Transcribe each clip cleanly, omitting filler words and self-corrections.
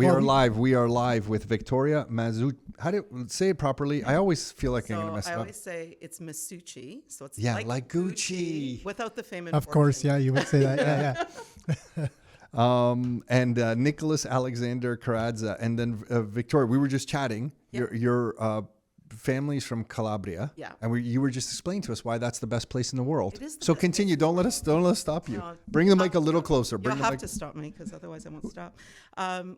We are live. We are live with Victoria Masucci. How do you say it properly? I always feel like I'm going to mess it up. I always say it's Masucci. So it's like Gucci. without the fame and Of course, yeah, you would say that. And Nicholas Alexander Karadza. And then Victoria, we were just chatting. Yep. Your family's from Calabria. Yeah. And you were just explaining to us why that's the best place in the world. It is the so best continue. place in Don't let us stop you. No, Bring the mic a little closer. You'll have to stop me because otherwise I won't stop.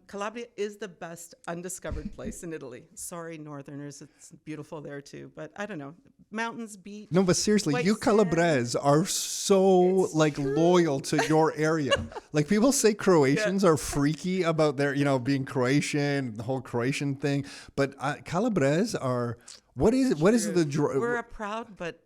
Calabria is the best undiscovered place in Italy. Sorry, Northerners. It's beautiful there too. But I don't know. Mountains, beach. No, but seriously, you Calabrese are so loyal to your area. Like people say Croatians are freaky about their, being Croatian, the whole Croatian thing. But Calabrese are, what is We're a proud, but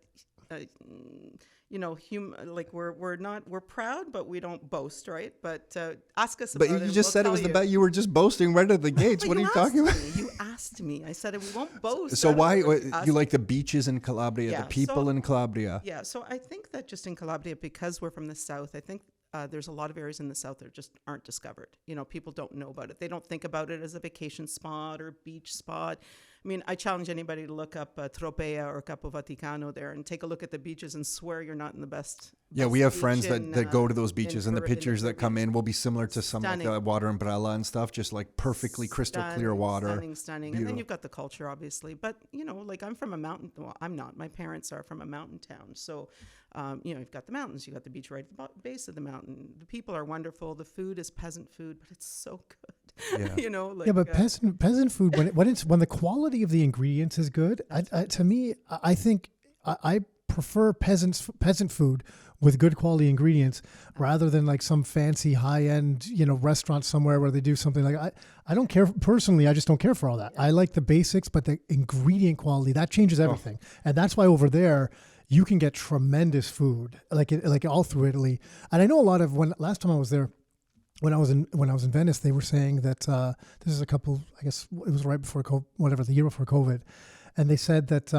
we're proud, but we don't boast, right? But ask us about it. But you just said it was the best. You were just boasting right at the gates. What are you talking about? You asked me. I said we won't boast. So why you like the beaches in Calabria, the people in Calabria? Yeah. So I think that just in Calabria, because we're from the south, I think there's a lot of areas in the south that just aren't discovered. People don't know about it. They don't think about it as a vacation spot or beach spot. I mean, I challenge anybody to look up Tropea or Capo Vaticano there and take a look at the beaches and swear you're not in the best. Yeah, we have friends that go to those beaches, and the pictures that come in will be similar to some like the water umbrella and stuff, just like perfectly crystal clear water. Stunning. Beautiful. And then you've got the culture, obviously. But, I'm from a mountain. Well, I'm not. My parents are from a mountain town. So, you've got the mountains. You've got the beach right at the base of the mountain. The people are wonderful. The food is peasant food, but it's so good. Yeah. But peasant food, when the quality of the ingredients is good, I think I prefer peasant food with good quality ingredients rather than like some fancy high end restaurant somewhere where they do something like I don't care personally. I just don't care for all that. I like the basics, but the ingredient quality that changes everything, and that's why over there you can get tremendous food like all through Italy. And I know a lot of last time I was there. When I was in Venice, they were saying that this is a couple. I guess it was right before the year before COVID, and they said that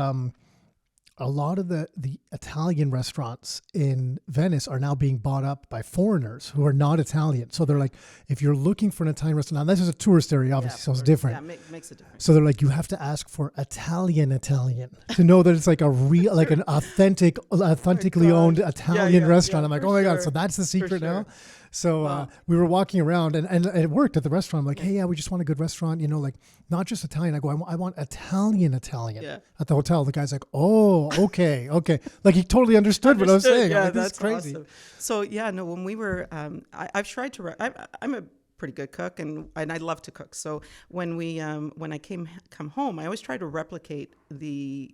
a lot of the Italian restaurants in Venice are now being bought up by foreigners who are not Italian. So they're like, if you're looking for an Italian restaurant, now this is a tourist area, obviously, so it's different. Yeah, makes a difference. So they're like, you have to ask for Italian to know that it's like a real, like an authentically owned Italian restaurant. I'm like, oh my God, so that's the secret now? So we were walking around and it worked at the restaurant. I'm like, hey, we just want a good restaurant, like not just Italian. I go, I want Italian at the hotel. The guy's like, oh, okay. Like he totally understood what I was saying. Yeah, like, that's crazy. Awesome. So when we were, I've tried to, I'm a pretty good cook and I love to cook. So when I come home, I always try to replicate the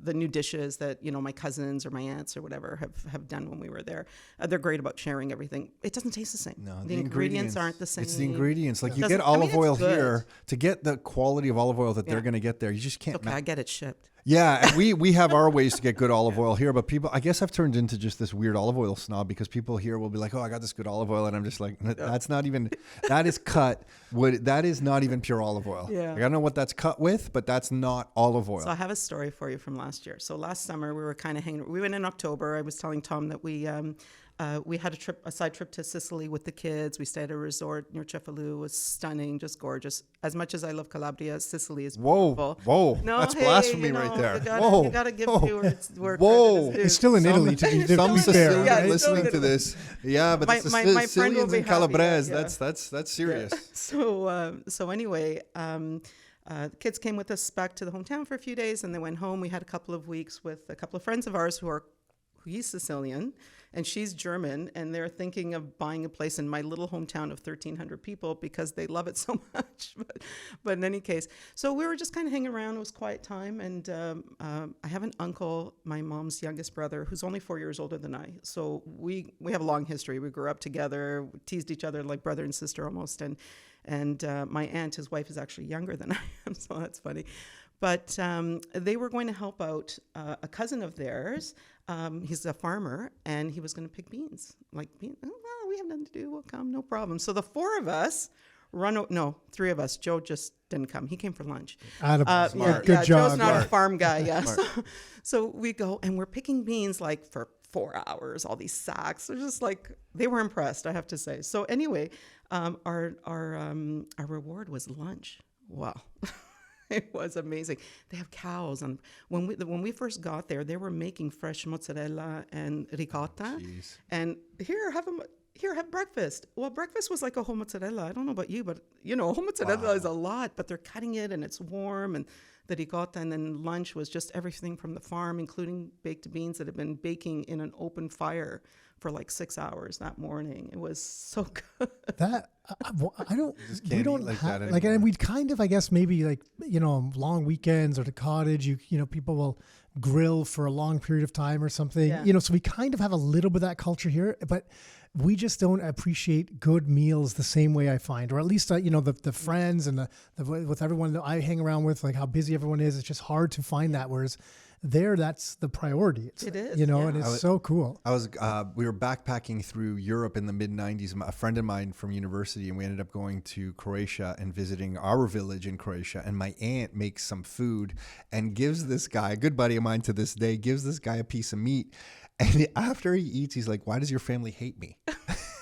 new dishes that my cousins or my aunts or whatever have done when we were there. They're great about sharing everything. It doesn't taste the same. No, the ingredients aren't the same. It's the ingredients. Like you get olive oil here to get the quality of olive oil that they're going to get there. You just can't. Okay, I get it shipped. Yeah, and we have our ways to get good olive oil here, but people, I guess I've turned into just this weird olive oil snob because people here will be like, oh, I got this good olive oil, and I'm just like, that's not even, that is cut, that is not even pure olive oil. Yeah. Like, I don't know what that's cut with, but that's not olive oil. So I have a story for you from last year. So last summer we were kind of hanging, we went in October. I was telling Tom that we had a side trip to Sicily with the kids. We stayed at a resort near Cefalù. It was stunning, just gorgeous. As much as I love Calabria, Sicily is beautiful. Whoa, no, that's blasphemy right there. You gotta give viewers where whoa. It's still in Italy to be some Sicilian fair, right? listening to this. Yeah, but my Sicilians and Calabrese, yeah. that's serious. Yeah. So anyway, the kids came with us back to the hometown for a few days, and they went home. We had a couple of weeks with a couple of friends of ours he's Sicilian and she's German, and they're thinking of buying a place in my little hometown of 1,300 people because they love it so much. But in any case, so we were just kind of hanging around. It was quiet time, and I have an uncle, my mom's youngest brother, who's only 4 years older than I. So we have a long history. We grew up together, we teased each other like brother and sister almost, and my aunt, his wife, is actually younger than I am, so that's funny. But they were going to help out a cousin of theirs. He's a farmer, and he was going to pick beans. Like, well, we have nothing to do. We'll come, no problem. So the four of us No, three of us. Joe just didn't come. He came for lunch. Good job. Joe's not a Smart. farm guy. Yeah. So we go and we're picking beans like for 4 hours. All these sacks. They're just like they were impressed. I have to say. So anyway, our reward was lunch. Wow. It was amazing. They have cows, and when we first got there, they were making fresh mozzarella and ricotta. Jeez. And have breakfast. Well, breakfast was like a whole mozzarella. I don't know about you, but a whole mozzarella is a lot. But they're cutting it, and it's warm, and the ricotta. And then lunch was just everything from the farm, including baked beans that had been baking in an open fire for like 6 hours that morning. It was so good. That I don't. just We can't don't eat like have that like, and anymore. we'd kind of, I guess, maybe like long weekends or the cottage. People will grill for a long period of time or something. Yeah. So we kind of have a little bit of that culture here, but we just don't appreciate good meals the same way I find, or at least the friends and the with everyone that I hang around with, like how busy everyone is. It's just hard to find that. Whereas there, that's the priority. It is, and it's so cool. We were backpacking through Europe in the mid 90s. A friend of mine from university, and we ended up going to Croatia and visiting our village in Croatia. And my aunt makes some food and gives this guy, a good buddy of mine to this day, gives this guy a piece of meat. And after he eats, he's like, "Why does your family hate me?"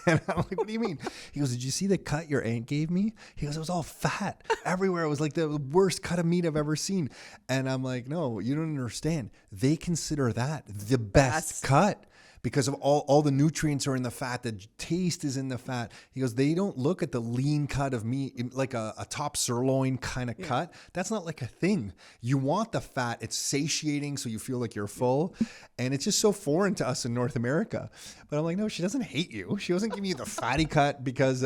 And I'm like, "What do you mean?" He goes, "Did you see the cut your aunt gave me?" He goes, "It was all fat everywhere. It was like the worst cut of meat I've ever seen." And I'm like, "No, you don't understand. They consider that the best cut because of all the nutrients are in the fat. The taste is in the fat." He goes, "They don't look at the lean cut of meat, like a top sirloin kind of cut. That's not like a thing. You want the fat. It's satiating, so you feel like you're full." And it's just so foreign to us in North America. But I'm like, no, she doesn't hate you. She doesn't give you the fatty cut because,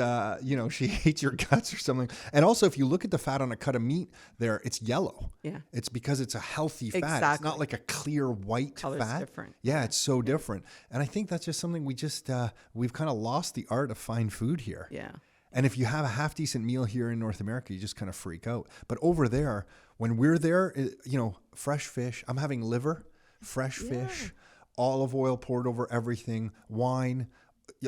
she hates your guts or something. And also, if you look at the fat on a cut of meat there, it's yellow. Yeah. It's because it's a healthy fat. It's Exactly. not like a clear white Color's fat. different. Yeah, it's so different. And I think that's just something we've kind of lost the art of fine food here. Yeah. And if you have a half decent meal here in North America, you just kind of freak out. But over there, when we're there, fresh fish, I'm having liver, fresh fish, olive oil poured over everything, wine,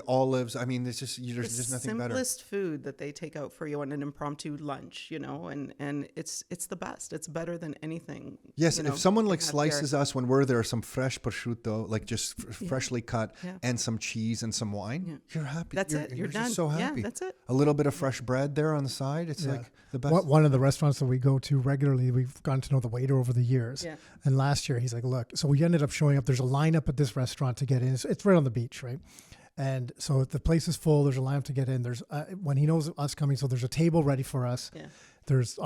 olives. I mean, there's just nothing better. Simplest food that they take out for you on an impromptu lunch, and it's the best. It's better than anything. Yes, if someone like have slices here. us when we're there, some fresh prosciutto, like just freshly cut, and some cheese and some wine, you're happy. That's it. You're done. Just so happy. Yeah, that's it. A little bit of fresh bread there on the side. It's like the best. One of the restaurants that we go to regularly, we've gotten to know the waiter over the years. Yeah. And last year, he's like, "Look," so we ended up showing up. There's a lineup at this restaurant to get in. It's right on the beach, right? And so if the place is full, there's a lineup to get in. There's when he knows us coming, so there's a table ready for us. Yeah. There's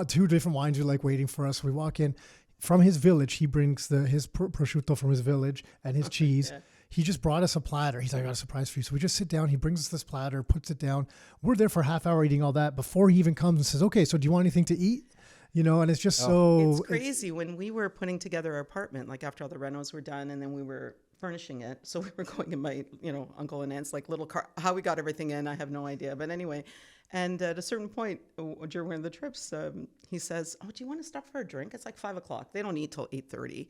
two different wines are like waiting for us. We walk in from his village. He brings his prosciutto from his village and his cheese. Yeah. He just brought us a platter. He's like, "I got a surprise for you." So we just sit down. He brings us this platter, puts it down. We're there for a half hour eating all that before he even comes and says, "Okay, so do you want anything to eat?" And it's just It's crazy. When we were putting together our apartment, like after all the renos were done and then we were furnishing it. So we were going in my, uncle and aunt's like little car. How we got everything in, I have no idea. But anyway, and at a certain point during one of the trips, he says, "Oh, do you want to stop for a drink? It's like 5:00. They don't eat till 8:30.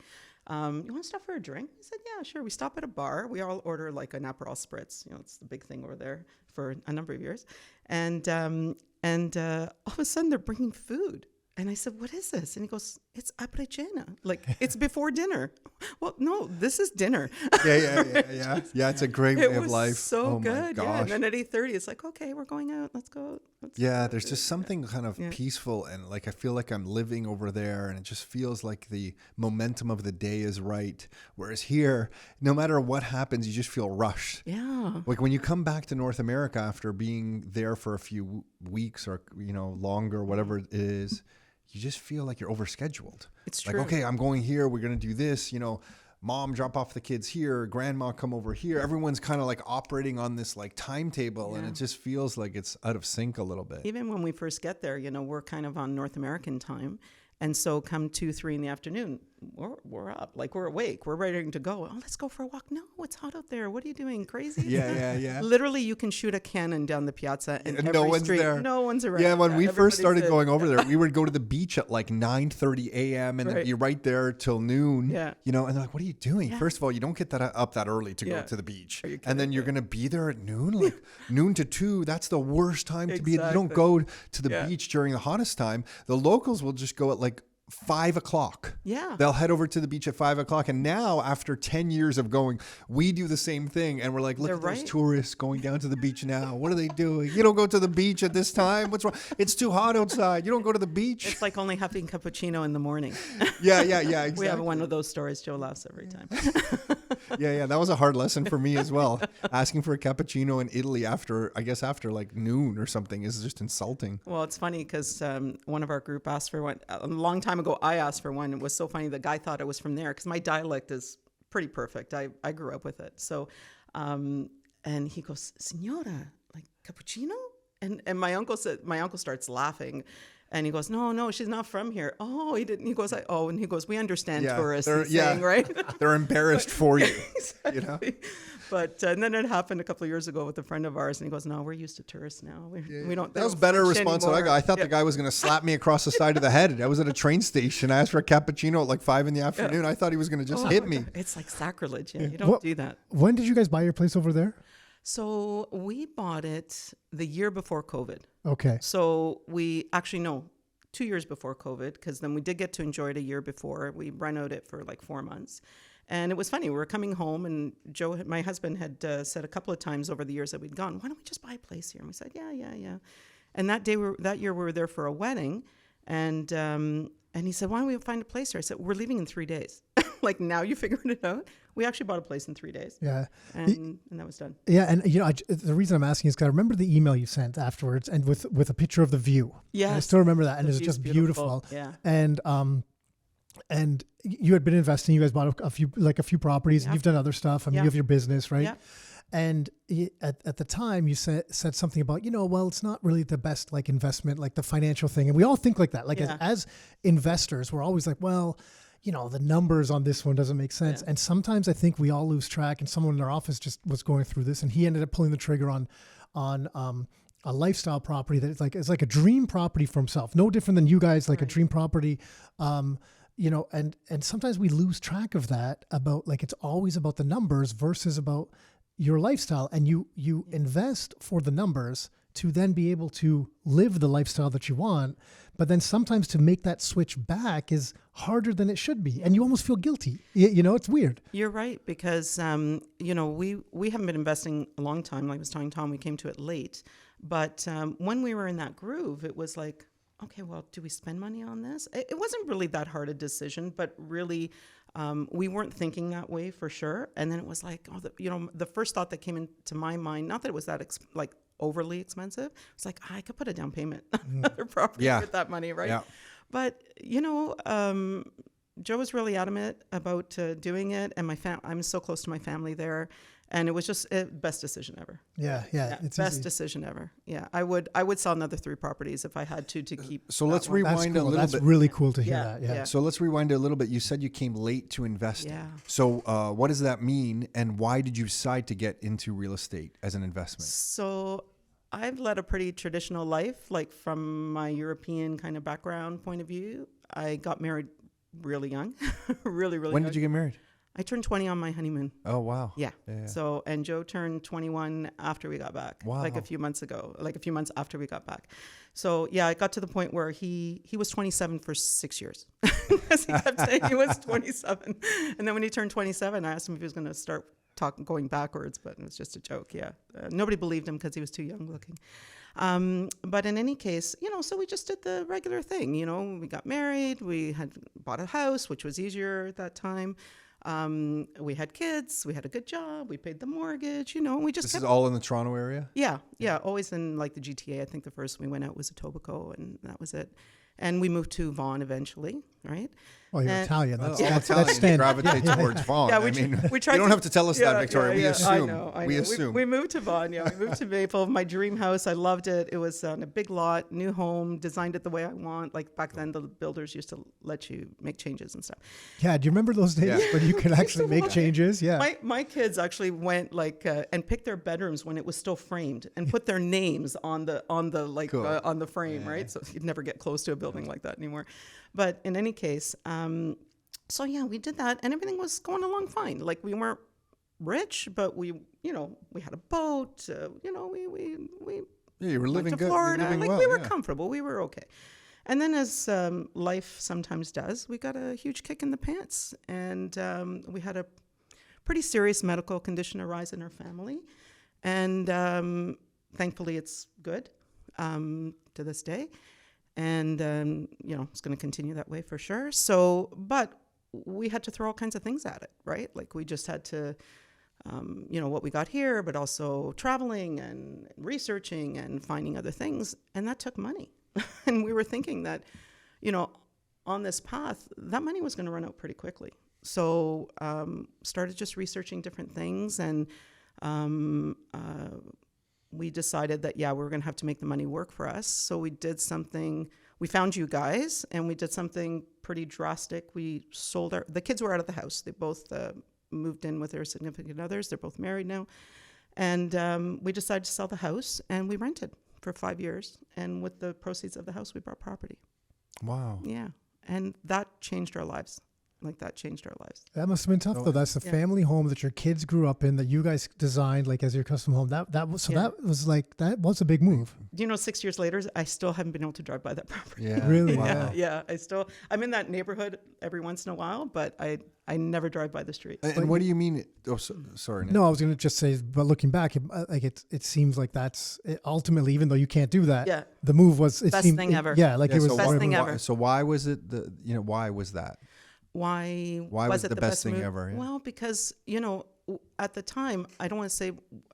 You want to stop for a drink?" I said, "Yeah, sure." We stop at a bar. We all order like an Aperol Spritz. It's the big thing over there for a number of years. And all of a sudden they're bringing food. And I said, "What is this?" And he goes, "It's apre-cena. Like, it's before dinner." Well, no, this is dinner. Yeah. Yeah, it's a great way of life. It was so good. My gosh. Yeah. And then at 8:30, it's like, "Okay, we're going out. Let's go." There's just something kind of peaceful. And like, I feel like I'm living over there. And it just feels like the momentum of the day is right. Whereas here, no matter what happens, you just feel rushed. Yeah. Like when you come back to North America after being there for a few weeks or, longer, whatever it is, you just feel like you're overscheduled. It's true. Like, okay, I'm going here. We're going to do this. Mom, drop off the kids here. Grandma, come over here. Everyone's kind of like operating on this like timetable, and it just feels like it's out of sync a little bit. Even when we first get there, we're kind of on North American time. And so come 2, 3 in the afternoon, we're up, like we're awake, we're ready to go. Oh, let's go for a walk. No, it's hot out there. What are you doing? Crazy? Yeah. Literally, you can shoot a cannon down the piazza and no every one's street. there. No one's around. Yeah, when we first everybody's started in. going over there, we would go to the beach at like 9:30 a.m. and then Right. be right there till noon. Yeah. You know, and they're like, "What are you doing?" Yeah. First of all, you don't get that up that early to go Yeah. to the beach, Are you and then kidding you're me? gonna be there at noon, like noon to 2. That's the worst time to be. You don't Exactly. go to the Yeah. beach during the hottest time. The locals will just go at like 5 o'clock. Yeah. They'll head over to the beach at 5 o'clock. And now, after 10 years of going, we do the same thing. And we're like, look They're at those right. tourists going down to the beach now. What are they doing? You don't go to the beach at this time. What's wrong? It's too hot outside. You don't go to the beach. It's like only having cappuccino in the morning. Yeah, exactly. We have one of those stories. Joe laughs every time. Yeah. That was a hard lesson for me as well. Asking for a cappuccino in Italy after like noon or something is just insulting. Well, it's funny because one of our group asked for one a long time ago. I asked for one. It was so funny. The guy thought it was from there because my dialect is pretty perfect. I grew up with it. So, and he goes, "Signora, like cappuccino?" And my uncle starts laughing. And he goes, no, she's not from here. Oh, he didn't. He goes, and he goes, we understand tourists. He's saying, right? They're embarrassed for you. Exactly. You know? But and then it happened a couple of years ago with a friend of ours, and he goes, "No, we're used to tourists now. We don't." That was better response than I got. I thought the guy was going to slap me across the side of the head. I was at a train station. I asked for a cappuccino at like 5 in the afternoon. I thought he was going to just hit me. It's like sacrilege. Yeah, you don't do that. When did you guys buy your place over there? So we bought it the year before COVID. Okay. So we actually, no, 2 years before COVID, because then we did get to enjoy it a year before. We renovated it for like 4 months. And it was funny. We were coming home, and Joe, my husband, had said a couple of times over the years that we'd gone, "Why don't we just buy a place here?" And we said, "Yeah." And that year we were there for a wedding, and he said, "Why don't we find a place here?" I said, "We're leaving in 3 days." Like, now you figured it out. We actually bought a place in 3 days. Yeah. And that was done. Yeah, and the reason I'm asking is because I remember the email you sent afterwards, and with a picture of the view. Yes. I still remember that, and The it was view's just beautiful. Yeah. And you had been investing. You guys bought a few properties. Yeah. And you've done other stuff. I mean, Yeah. you have your business, right? Yeah. And at the time, you said something about, well, it's not really the best like investment, like the financial thing. And we all think like that. Like Yeah. as investors, we're always like, well, the numbers on this one doesn't make sense. Yeah. And sometimes I think we all lose track. And someone in our office just was going through this, and he ended up pulling the trigger on a lifestyle property that is like a dream property for himself. No different than you guys, like a dream property. And sometimes we lose track of that about like, it's always about the numbers versus about your lifestyle, and you invest for the numbers to then be able to live the lifestyle that you want. But then sometimes to make that switch back is harder than it should be. And you almost feel guilty. It's weird. You're right, because, we haven't been investing a long time. Like I was telling Tom, we came to it late. But when we were in that groove, it was like, okay, well, do we spend money on this? It wasn't really that hard a decision, but really, we weren't thinking that way for sure. And then it was like, the first thought that came into my mind, not that it was that overly expensive, it's like, I could put a down payment on another property with that money, right? Yeah. But Joe was really adamant about doing it, and I'm so close to my family there, and it was just best decision ever. Yeah. It's best easy. decision ever. Yeah, I would sell another 3 properties if I had to keep. So that let's one. That's rewind cool. a little That's bit. really cool to hear Yeah, that. Yeah. yeah. So let's rewind a little bit. You said you came late to investing. Yeah. So what does that mean, and why did you decide to get into real estate as an investment? So I've led a pretty traditional life, like from my European kind of background point of view. I got married really young, really When young. did you get married? I turned 20 on my honeymoon. Oh, wow. Yeah. Yeah. So, and Joe turned 21 after we got back. Wow. Like a few months after we got back. So yeah, it got to the point where he was 27 for 6 years. Because he kept saying he was 27. And then when he turned 27, I asked him if he was going to start going backwards, but it was just a joke. Yeah. Nobody believed him because he was too young looking. But in any case, so we just did the regular thing. We got married, we had bought a house, which was easier at that time. We had kids, we had a good job, we paid the mortgage, we just This kept. is all in the Toronto area? Yeah. Always in like the GTA. I think the first we went out was Etobicoke, and that was it. And we moved to Vaughan eventually. right? Oh, you're And- Italian. That's, All that's Italians standard. gravitate towards Vaughan. Yeah, I mean, we tried you don't to- have to tell us that, Victoria. We assume. I We know. assume. We moved to Vaughan. Yeah, we moved to Maple. My dream house. I loved it. It was on a big lot, new home, designed it the way I want. Like back then, the builders used to let you make changes and stuff. Yeah, do you remember those days Yeah. when you could actually make love it. changes? Yeah. My kids actually went like and picked their bedrooms when it was still framed and put their names on the like Cool. on the frame, right? So you'd never get close to a building like that anymore. But in any case, so yeah, we did that and everything was going along fine. Like we weren't rich, but we had a boat. We Yeah, you were went living to good. Florida. Living Like well, we were yeah. comfortable. We were okay. And then, as life sometimes does, we got a huge kick in the pants, and we had a pretty serious medical condition arise in our family, and thankfully, it's good to this day, and it's going to continue that way for sure. So, but we had to throw all kinds of things at it, right? Like we just had to. What we got here, but also traveling and researching and finding other things. And that took money. And we were thinking that, on this path, that money was going to run out pretty quickly. So started just researching different things. And we decided that, we were going to have to make the money work for us. So we did something. We found you guys and we did something pretty drastic. We sold the kids were out of the house. They both moved in with their significant others. They're both married now. And we decided to sell the house and we rented for 5 years. And with the proceeds of the house, we bought property. Wow. Yeah. And that changed our lives. That changed our lives. That must have been tough, though. That's the family home that your kids grew up in, that you guys designed, like as your custom home. That was a big move. 6 years later, I still haven't been able to drive by that property. Yeah. Really? Wow. Yeah. I'm in that neighborhood every once in a while, but I never drive by the street. And what do you mean? Oh, sorry. Nick. No, I was going to just say, but looking back, it seems like that's ultimately, even though you can't do that, the move was Best thing ever. Yeah, like it was so best thing ever. So why was it why was that? Why was it the best thing move? ever? Yeah. Well, because, at the time, I don't want to say,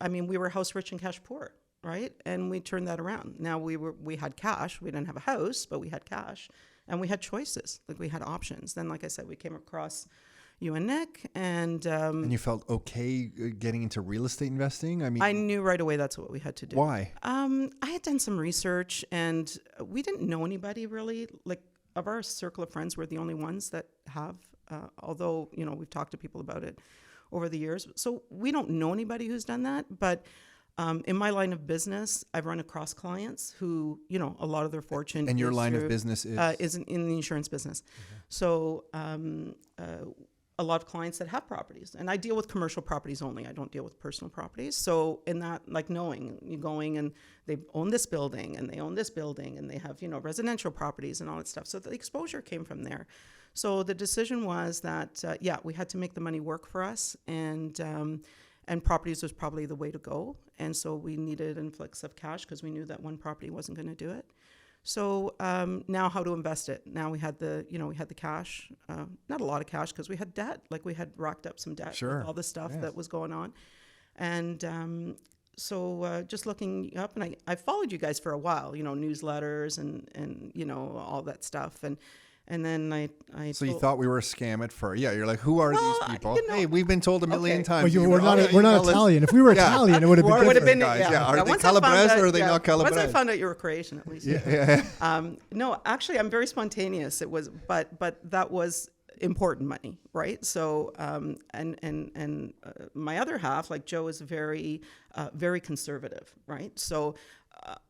we were house rich and cash poor, right? And we turned that around. Now we had cash. We didn't have a house, but we had cash and we had choices. Like we had options. Then, like I said, we came across you and Nick and you felt okay getting into real estate investing? I knew right away that's what we had to do. Why? I had done some research and we didn't know anybody really. Like, of our circle of friends, we're the only ones that have, although, we've talked to people about it over the years. So we don't know anybody who's done that. But in my line of business, I've run across clients who, a lot of their fortune. And your line of business is? In the insurance business. Mm-hmm. So a lot of clients that have properties. And I deal with commercial properties only. I don't deal with personal properties. So in that, knowing, you going and they own this building and they own this building and they have, residential properties and all that stuff. So the exposure came from there. So the decision was that, we had to make the money work for us. And properties was probably the way to go. And so we needed an influx of cash because we knew that one property wasn't going to do it. So now how to invest it. Now we had the cash, not a lot of cash because we had debt. Like we had racked up some debt with all the stuff that was going on. And so just looking up, and I followed you guys for a while, newsletters and all that stuff. And then I So you thought we were a scam at first? Yeah, you're like, who are these people? Hey, we've been told a million times. Well, we're not Italian. If we were Italian, it would have been different. been, guys. yeah. Are they Once I found Calabrese out- or are they not Calabrese? Once I found out you were Croatian, at least. Yeah. No, actually, I'm very spontaneous. It was, but that was important money, right? So, and my other half, like Joe, is very, very conservative, right? So.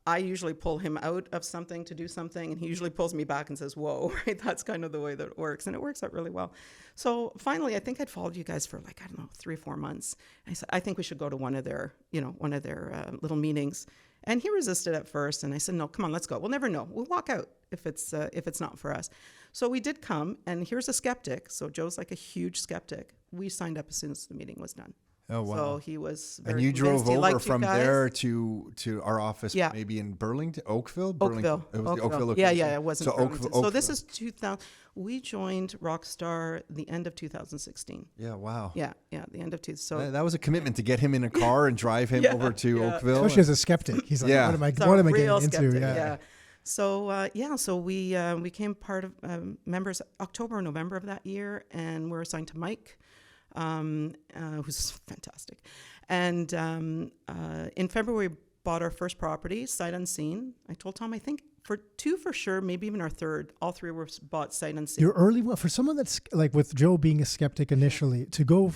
I usually pull him out of something to do something, and he usually pulls me back and says, whoa, right? That's kind of the way that it works, and it works out really well. So finally, I think I'd followed you guys for 3 or 4 months. I said, I think we should go to one of their little meetings. And he resisted at first, and I said, no, come on, let's go. We'll never know. We'll walk out if it's not for us. So we did come, and here's a skeptic. So Joe's like a huge skeptic. We signed up as soon as the meeting was done. Oh, wow. So he was very And you drove convinced. over from there to our office, maybe in Burlington, Oakville? Oakville. It was the Oakville Yeah, location. it wasn't so Burlington. Oakville. So this is 2000. We joined Rockstar the end of 2016. Yeah, wow. Yeah, the end of 2000. So That was a commitment to get him in a car and drive him over to Oakville. Especially as a skeptic. He's like, what am I real getting skeptic, into? Yeah. So so we became part of members October or November of that year, and we're assigned to Mike, who's fantastic. And in February, we bought our first property, sight unseen. I told Tom, I think for 2 for sure, maybe even our third. All 3 were bought sight unseen. Your early one, for someone that's like with Joe being a skeptic initially, to go,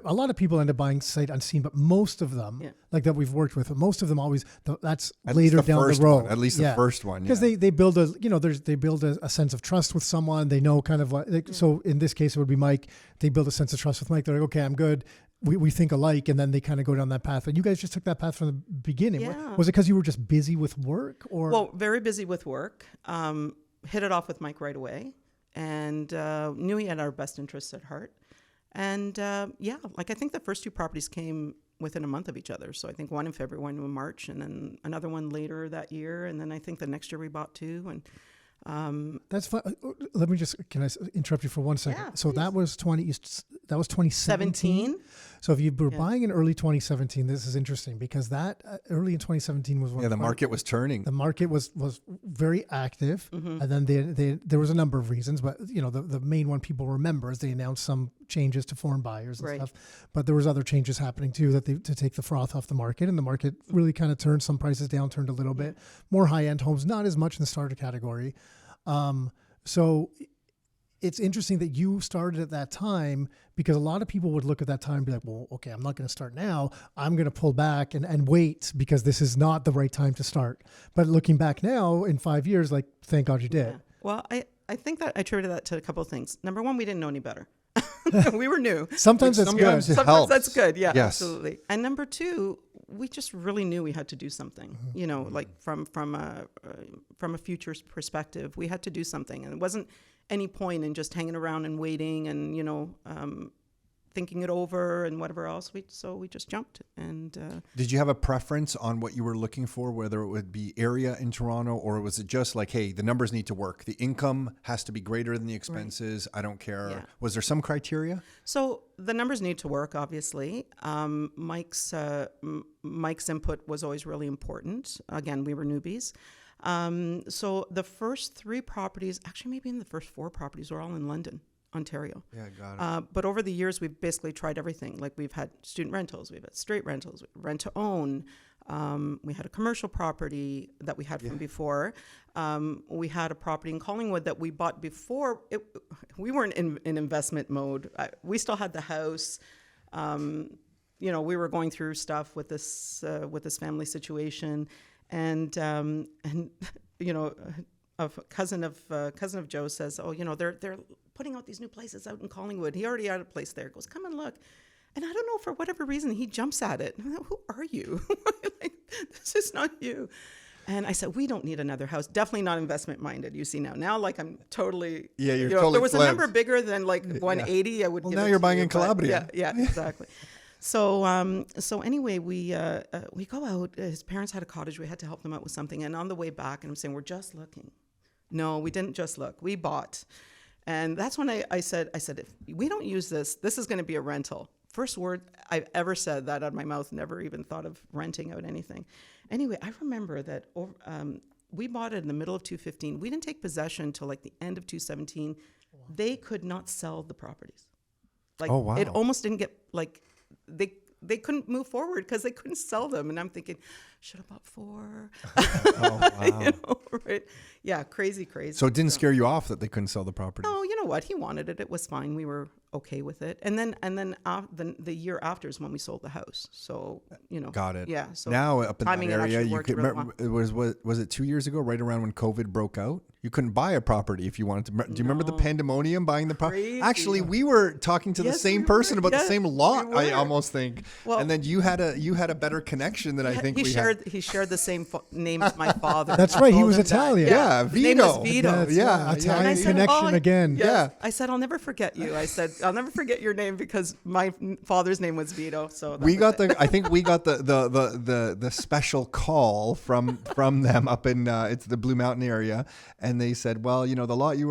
a lot of people end up buying sight unseen, but most of them, like that we've worked with, most of them always, that's At later least the down first the road. one, at least the first one. Because they build they build a sense of trust with someone. They know kind of like, so in this case, it would be Mike. They build a sense of trust with Mike. They're like, okay, I'm good. We think alike, and then they kind of go down that path. And you guys just took that path from the beginning. Yeah. Was it because you were just busy with work, or? Well, very busy with work. Hit it off with Mike right away, and knew he had our best interests at heart. And I think the first 2 properties came within a month of each other. So I think one in February, one in March, and then another one later that year. And then I think the next year we bought 2. And that's fine. Can I interrupt you for 1 second? Yeah, so that was 2017. 17. So if you were buying in early 2017, this is interesting because that early in 2017 was when the market was turning. The market was very active, and then there was a number of reasons, but the main one people remember is they announced some changes to foreign buyers and stuff. But there was other changes happening too to take the froth off the market, and the market really kind of turned some prices down, turned a little bit more high end homes, not as much in the starter category. So it's interesting that you started at that time, because a lot of people would look at that time and be like, well, okay, I'm not going to start now. I'm going to pull back and wait because this is not the right time to start. But looking back now in 5 years, like, thank God you did. Yeah. Well, I think that I attributed that to a couple of things. Number one, we didn't know any better. We were new. Sometimes that's good. Sometimes that's good. Yeah, yes. Absolutely. And number 2, we just really knew we had to do something, like from a future perspective, we had to do something. And it wasn't any point in just hanging around and waiting and, thinking it over and whatever else. So we just jumped. And did you have a preference on what you were looking for, whether it would be area in Toronto, or was it just like, hey, the numbers need to work, the income has to be greater than the expenses, I don't care. Yeah. Was there some criteria? So the numbers need to work, obviously. Mike's input was always really important. Again, we were newbies. So the first 3 properties, actually maybe in the first 4 properties, were all in London, Ontario. Yeah, got it. But over the years, we've basically tried everything. Like, we've had student rentals, we've had straight rentals, rent to own. We had a commercial property that we had from before. We had a property in Collingwood that we bought before. We weren't in investment mode. We still had the house. We were going through stuff with this family situation, and a cousin of Joe says, "Oh, they're putting out these new places out in Collingwood. He already had a place there." Goes, "Come and look." And I don't know, for whatever reason, he jumps at it. I'm like, "Who are you? Like, this is not you." And I said, "We don't need another house. Definitely not investment minded." You see now, like, I'm totally, you're totally if there was flipped. a number bigger than like 180, I would. Well, give now it you're to buying you, in Calabrian. Yeah, exactly. So anyway, we go out. His parents had a cottage. We had to help them out with something. And on the way back, and I'm saying, "We're just looking." No, we didn't just look. We bought. And that's when I said, if we don't use this, this is going to be a rental. First word I've ever said that out of my mouth, never even thought of renting out anything. Anyway, I remember that we bought it in the middle of 2015. We didn't take possession until like the end of 2017. Wow. They could not sell the properties. Like, oh, wow. It almost didn't get, like, they couldn't move forward because they couldn't sell them. And I'm thinking, should have bought 4. Oh, wow. Right? Yeah, crazy. So it didn't scare you off that they couldn't sell the property? No, you know what? He wanted it. It was fine. We were okay with it. And then the year after is when we sold the house. So, Got it. Yeah. So now up in that area, you could remember, was it 2 years ago, right around when COVID broke out? You couldn't buy a property if you wanted to. Do you remember the pandemonium buying the property? Actually, we were talking to the same person about the same lot, I almost think. Well, and then you had a better connection than I think we had. He shared the same name as my father. That's right. He was Italian. Yeah, Vito. His name was Vito. Yeah, Italian said, connection again. Yes. Yeah. I said, "I'll never forget you." I said, "I'll never forget your name because my father's name was Vito." So I think we got the special call from them up in it's the Blue Mountain area, and they said, well, the lot you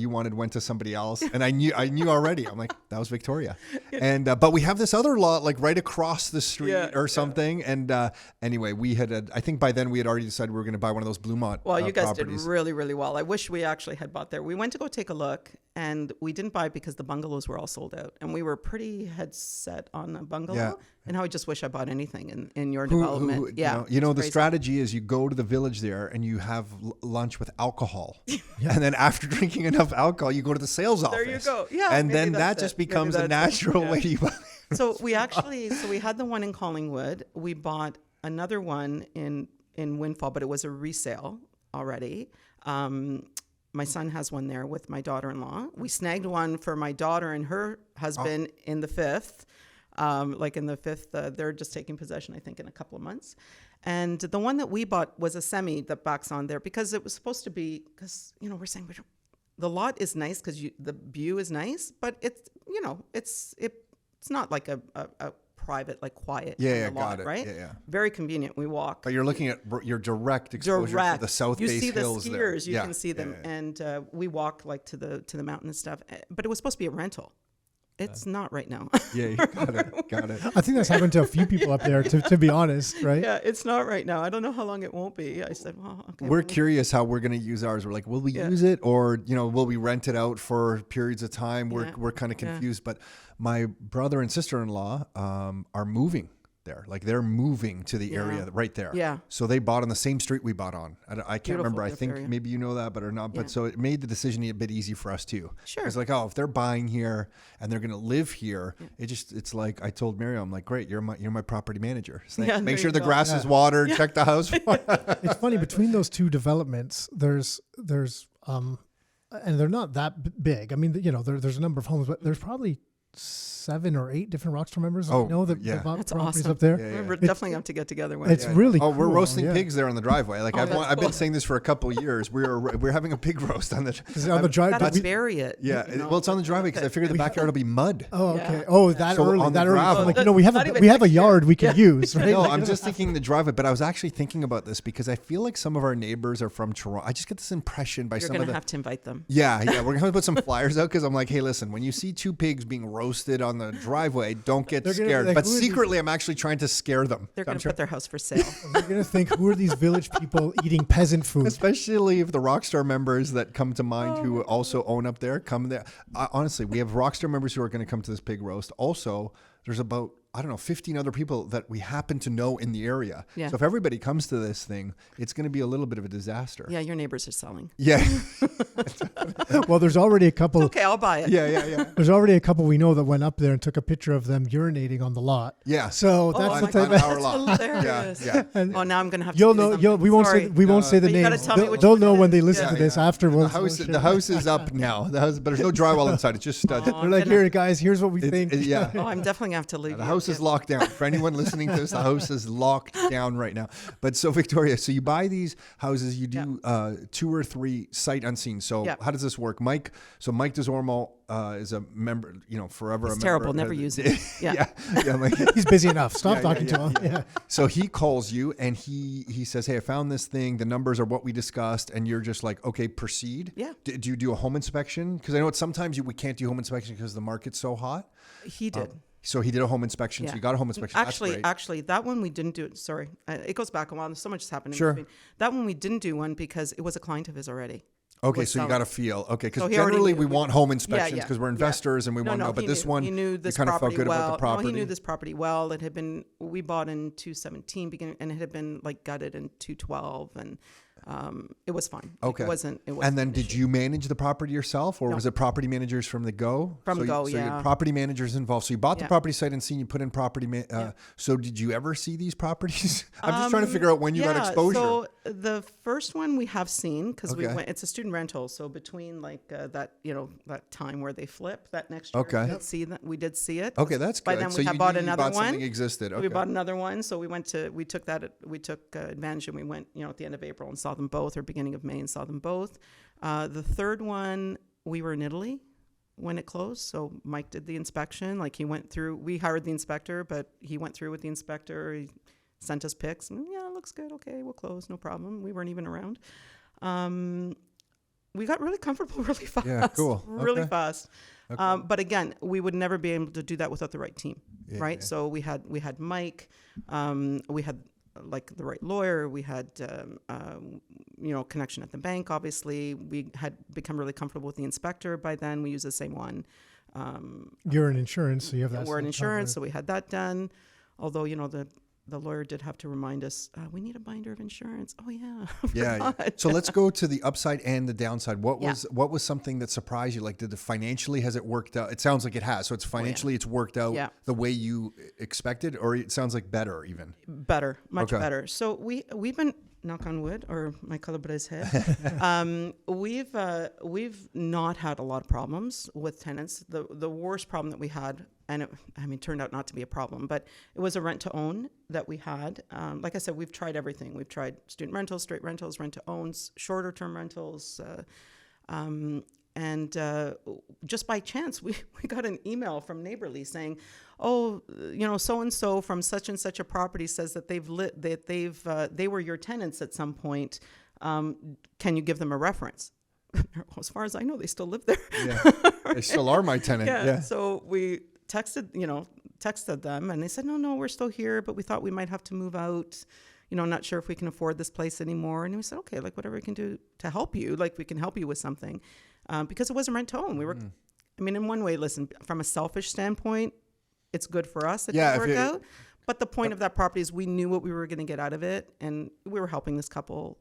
wanted went to somebody else. And I knew already. I'm like, that was Victoria. And, but we have this other lot like right across the street or something. And anyway, we had, I think by then we had already decided we were going to buy one of those Bluemont Well, you guys properties. did really, really well. I wish we actually had bought there. We went to go take a look, and we didn't buy it because the bungalows were all sold out. And we were pretty head set on a bungalow. Yeah. And how I just wish I bought anything in your development. The crazy. strategy is you go to the village there and you have lunch with alcohol. And then after drinking enough alcohol, you go to the sales office. There you go. Yeah. And maybe then that that's just it. Maybe becomes a that's it. natural Yeah. way to buy. So we had the one in Collingwood. We bought another one in Windfall, but it was a resale already. My son has one there with my daughter-in-law. We snagged one for my daughter and her husband in the 5th. They're just taking possession, I think, in a couple of months. And the one that we bought was a semi that backs on there because it was supposed to be, because, we're saying the lot is nice because the view is nice, but it's not like a private, like quiet lot, got it. right? Yeah. Very convenient. We walk. But you're looking at your direct exposure to the South you Base see the Hills skiers, there. you can see them, and we walk like to the mountain and stuff. But it was supposed to be a rental. It's not right now. Yeah, you got it. I think that's happened to a few people up there, to be honest, right? Yeah, it's not right now. I don't know how long it won't be. I said, well, okay. We're curious how we're going to use ours. We're like, will we use it, or will we rent it out for periods of time? We're kind of confused. But my brother and sister-in-law are moving there. Like they're moving to the area right there. Yeah. So they bought on the same street we bought on. I can't remember. I beautiful think area. maybe you know that, but or not. But so it made the decision a bit easy for us too. Sure. It's like, oh, if they're buying here and they're going to live here, it's like I told Miriam, I'm like, great, you're my property manager. So Yeah, make there sure you the go. grass is watered. Check the house. It's funny, between those two developments, there's and they're not that big. I mean, there's a number of homes, but there's probably 7 or 8 different Rockstar members that bought That's properties awesome. up there. We're definitely have to get together. It's really cool. Oh, we're roasting yeah. pigs there on the driveway. Like that's I've cool. been saying this for a couple of years. We're having a pig roast on the. Is it on the drive? Gotta bury it. Yeah, well, it's on the driveway because I figured the backyard will be mud. Oh, okay. Yeah. Oh, that So early. on the That early. gravel. Like, Not we have even we have a next year. yard we can use, right? No, Like, I'm just thinking the driveway, but I was actually thinking about this because I feel like some of our neighbors are from Toronto. I just get this impression by You're some going of to the. have to invite them. Yeah, we're gonna put some flyers out because I'm like, hey, listen, when you see 2 pigs being roasted on the driveway, don't get They're gonna be scared. like, But who are these- secretly, I'm actually trying to scare them. They're going I'm to put their house for sale. You're gonna think, who are these village people eating peasant food? Especially if the Rockstar members that come to mind who also own up there come there. Honestly, we have Rockstar members who are going to come to this pig roast. Also, there's about, 15 other people that we happen to know in the area. Yeah. So if everybody comes to this thing, it's going to be a little bit of a disaster. Yeah, your neighbors are selling. Yeah. Well, there's already a couple. Okay, I'll buy it. Yeah. There's already a couple we know that went up there and took a picture of them urinating on the lot. Yeah. So Oh, that's my the type God, of. our lot. that's hilarious. Yeah. Oh, now I'm going to have to You'll do know. something. We won't Sorry. say. We won't say the But you gotta names. tell me which They'll one know it when is. they listen Yeah. to this The afterwards. house is up now. But there's no drywall inside. It's just studs. Oh, They're like, gonna- here, guys. Here's what we think. Yeah. Oh, I'm definitely going to have to leave. The you. house is Yeah. locked down. For anyone listening to this, the house is locked down right now. But so Victoria, so you buy these houses, you do 2 or 3 sight unseen. So Yeah. how does this work? Mike DeSormo is a member, forever He's a member. terrible. Never use it. Yeah. I'm like, He's busy enough. Stop Yeah, talking yeah, to him. Yeah. so he calls you and he says, hey, I found this thing. The numbers are what we discussed. And you're just like, okay, proceed. Yeah. Do you do a home inspection? Because I know sometimes we can't do home inspection because the market's so hot. He did. So he did a home inspection. So Yeah. you got a home inspection. That's great. Actually, that one we didn't do. Sorry, it goes back a while. So much has happened. Sure. In between. That one we didn't do one because it was a client of his already. Okay, was so you selling. got to feel. Okay, because So he already generally knew. we want home inspections Yeah. because we're investors and we want to know. But he this knew. one, he knew you this kind of property felt good well. about the property. No, he knew this property well. It had been, we bought in 2017 beginning, and it had been like gutted in 2012, and it was fine. Like, Okay. It wasn't And then an did issue. you manage the property yourself or No. was it property managers from the go? From so go, So you yeah. had property managers involved. So you bought the Yeah. property site and seen you put in property. So did you ever see these properties? I'm just trying to figure out when you got exposure. So the first one we have seen because Okay. we went. It's a student rental, so between like that time where they flip that next year, Okay. we did see that. We did see it. Okay, that's By good. then So we you had bought knew you another bought one. something existed. Okay. We bought another one, so we took advantage, and we went at the end of April and saw them both, or beginning of May and saw them both. The third one, we were in Italy when it closed, so Mike did the inspection. Like he went through. We hired the inspector, but he went through with the inspector. He sent us pics. And, yeah, it looks good. Okay, we'll close. No problem. We weren't even around. We got really comfortable really fast. Yeah, cool. Really Okay. fast. Okay. But again, we would never be able to do that without the right team, Yeah, right? yeah. So we had Mike, we had like the right lawyer, we had connection at the bank. Obviously, we had become really comfortable with the inspector by then. We use the same one. You're in insurance, so you have that. We're in stuff insurance, covered. so we had that done. Although the lawyer did have to remind us, we need a binder of insurance. Oh yeah. Yeah. So let's go to the upside and the downside. What Yeah. was something that surprised you? Like, has it worked out? It sounds like it has. So it's financially, it's worked out Yeah. the way you expected, or it sounds like better even. Better, much Okay. better. So we've been, knock on wood, or my Calabrian's head. We've not had a lot of problems with tenants. The worst problem that we had, and it turned out not to be a problem, but it was a rent to own that we had. Like I said, we've tried everything. We've tried student rentals, straight rentals, rent to owns, shorter term rentals. And just by chance, we got an email from Neighborly saying, "Oh, so-and-so from such and such a property says that they were your tenants at some point. Can you give them a reference?" As far as I know, they still live there. Yeah. They still are my tenant. Yeah. So we texted them, and they said, "No, we're still here, but we thought we might have to move out. Not sure if we can afford this place anymore." And we said, "Okay, like whatever we can do to help you, like we can help you with something." Because it wasn't rent to own. We were, in one way, listen, from a selfish standpoint, it's good for us. It didn't work out. But the point of that property is we knew what we were going to get out of it, and we were helping this couple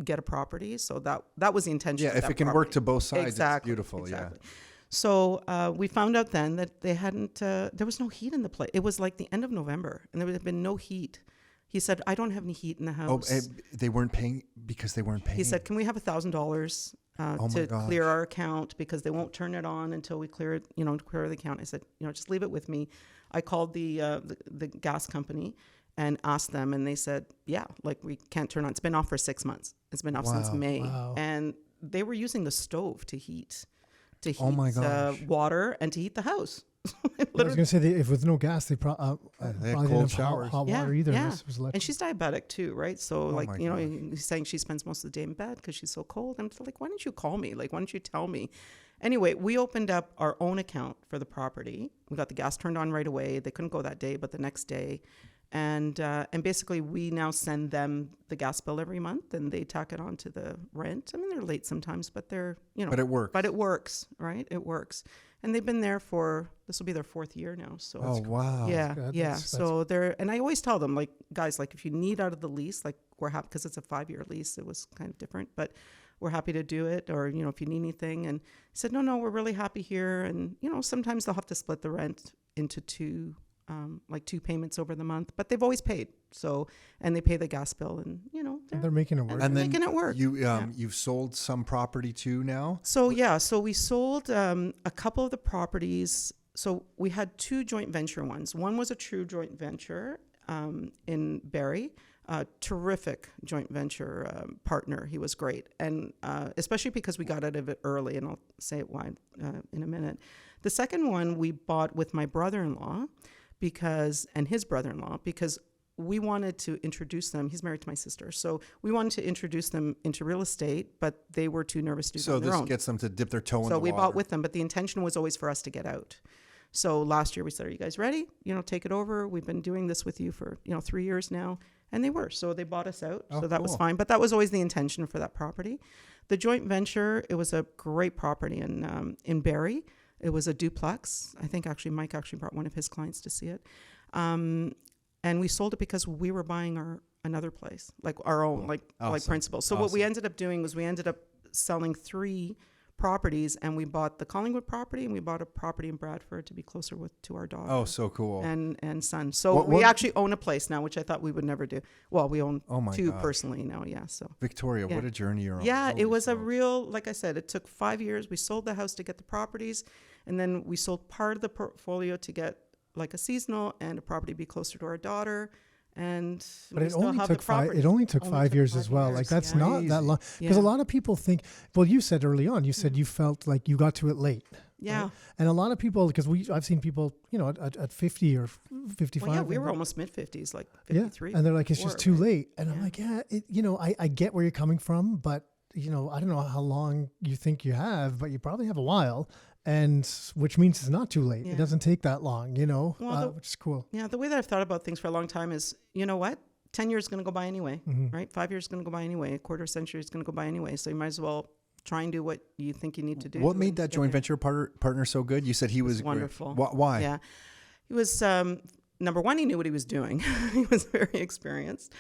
get a property. So that was the intention. Yeah. of If that it can property. work to both sides, Exactly, it's beautiful. exactly. Yeah. So we found out then that they hadn't, there was no heat in the place. It was like the end of November, and there had been no heat. He said, "I don't have any heat in the Oh, house." and they weren't paying because they weren't paying. He said, "Can we have $1,000 to clear our account, because they won't turn it on until we clear it, clear the account." I said, "Just leave it with me." I called the gas company and asked them, and they said, "Yeah, like we can't turn on. It's been off for 6 months. It's been off since May." Wow. And they were using the stove to heat Oh my gosh. water and to heat the house. I was going to say, if with no gas, they they had probably cold didn't have showers. hot water either. Yeah. This was electric. And she's diabetic too, right? So my he's saying she spends most of the day in bed because she's so cold. I'm like, why didn't you call me? Like, why didn't you tell me? Anyway, we opened up our own account for the property. We got the gas turned on right away. They couldn't go that day, but the next day. And basically we now send them the gas bill every month, and they tack it on to the rent. They're late sometimes, but they're, But it works. But it works, right? It works. And they've been there this will be their 4th year now. So Oh, wow. yeah, good. yeah. That's- So and I always tell them, like, guys, like if you need out of the lease, like we're happy, because it's a 5-year lease. It was kind of different, but we're happy to do it. Or, if you need anything. And he said, no, we're really happy here. And, sometimes they'll have to split the rent into two payments over the month, but they've always paid. So, and they pay the gas bill, and, They're making it work. And then making it work. you've sold some property too now. So we sold a couple of the properties. So we had 2 joint venture ones. One was a true joint venture in Barrie. Terrific joint venture partner. He was great. And especially because we got out of it early, and I'll say it why in a minute. The second one we bought with my brother-in-law and his brother-in-law, because we wanted to introduce them. He's married to my sister. So we wanted to introduce them into real estate, but they were too nervous to do it So on their this own. gets them to dip their toe in the So we water. bought with them, but the intention was always for us to get out. So last year we said, "Are you guys ready? Take it over. We've been doing this with you for 3 years now." And they were. So they bought us out. Oh, So that was cool. fine. But that was always the intention for that property. The joint venture, it was a great property in Barrie. It was a duplex. I think Mike brought one of his clients to see it. And we sold it because we were buying another place, like our own, like principal. So what we ended up doing was we ended up selling 3 properties, and we bought the Collingwood property, and we bought a property in Bradford to be closer to our daughter. Oh, so cool. And son. So What- we actually own a place now, which I thought we would never do. Well, we own Oh my 2 gosh. personally now. Yeah. So Victoria, Yeah. what a journey you're on. yeah, Holy it was a smokes. real, like I said, it took 5 years. We sold the house to get the properties, and then we sold part of the portfolio to get like a seasonal and a property be closer to our daughter. And But we it still only have took the 5. property. It only took Only 5 took years 5 as well. years, Like that's yeah. not that long. Because Yeah. a lot of people think. Well, you said early on. You said you felt like you got to it late. Yeah. right? And a lot of people, because I've seen people, at 50 or 55. Well, yeah, we and- were almost mid-50s, like yeah, 53. and they're like, it's just too late. And I'm Yeah. like, yeah, I get where you're coming from, but I don't know how long you think you have, but you probably have a while, and which means it's not too late. Yeah. It doesn't take that long, which is cool. Yeah, the way that I've thought about things for a long time is, you know what? 10 years is going to go by anyway, Mm-hmm. right? 5 years is going to go by anyway. A quarter century is going to go by anyway. So you might as well try and do what you think you need to do. What to made that get joint there. venture partner so good? You said he was wonderful. Why? Yeah. He was, number one, he knew what he was doing. He was very experienced.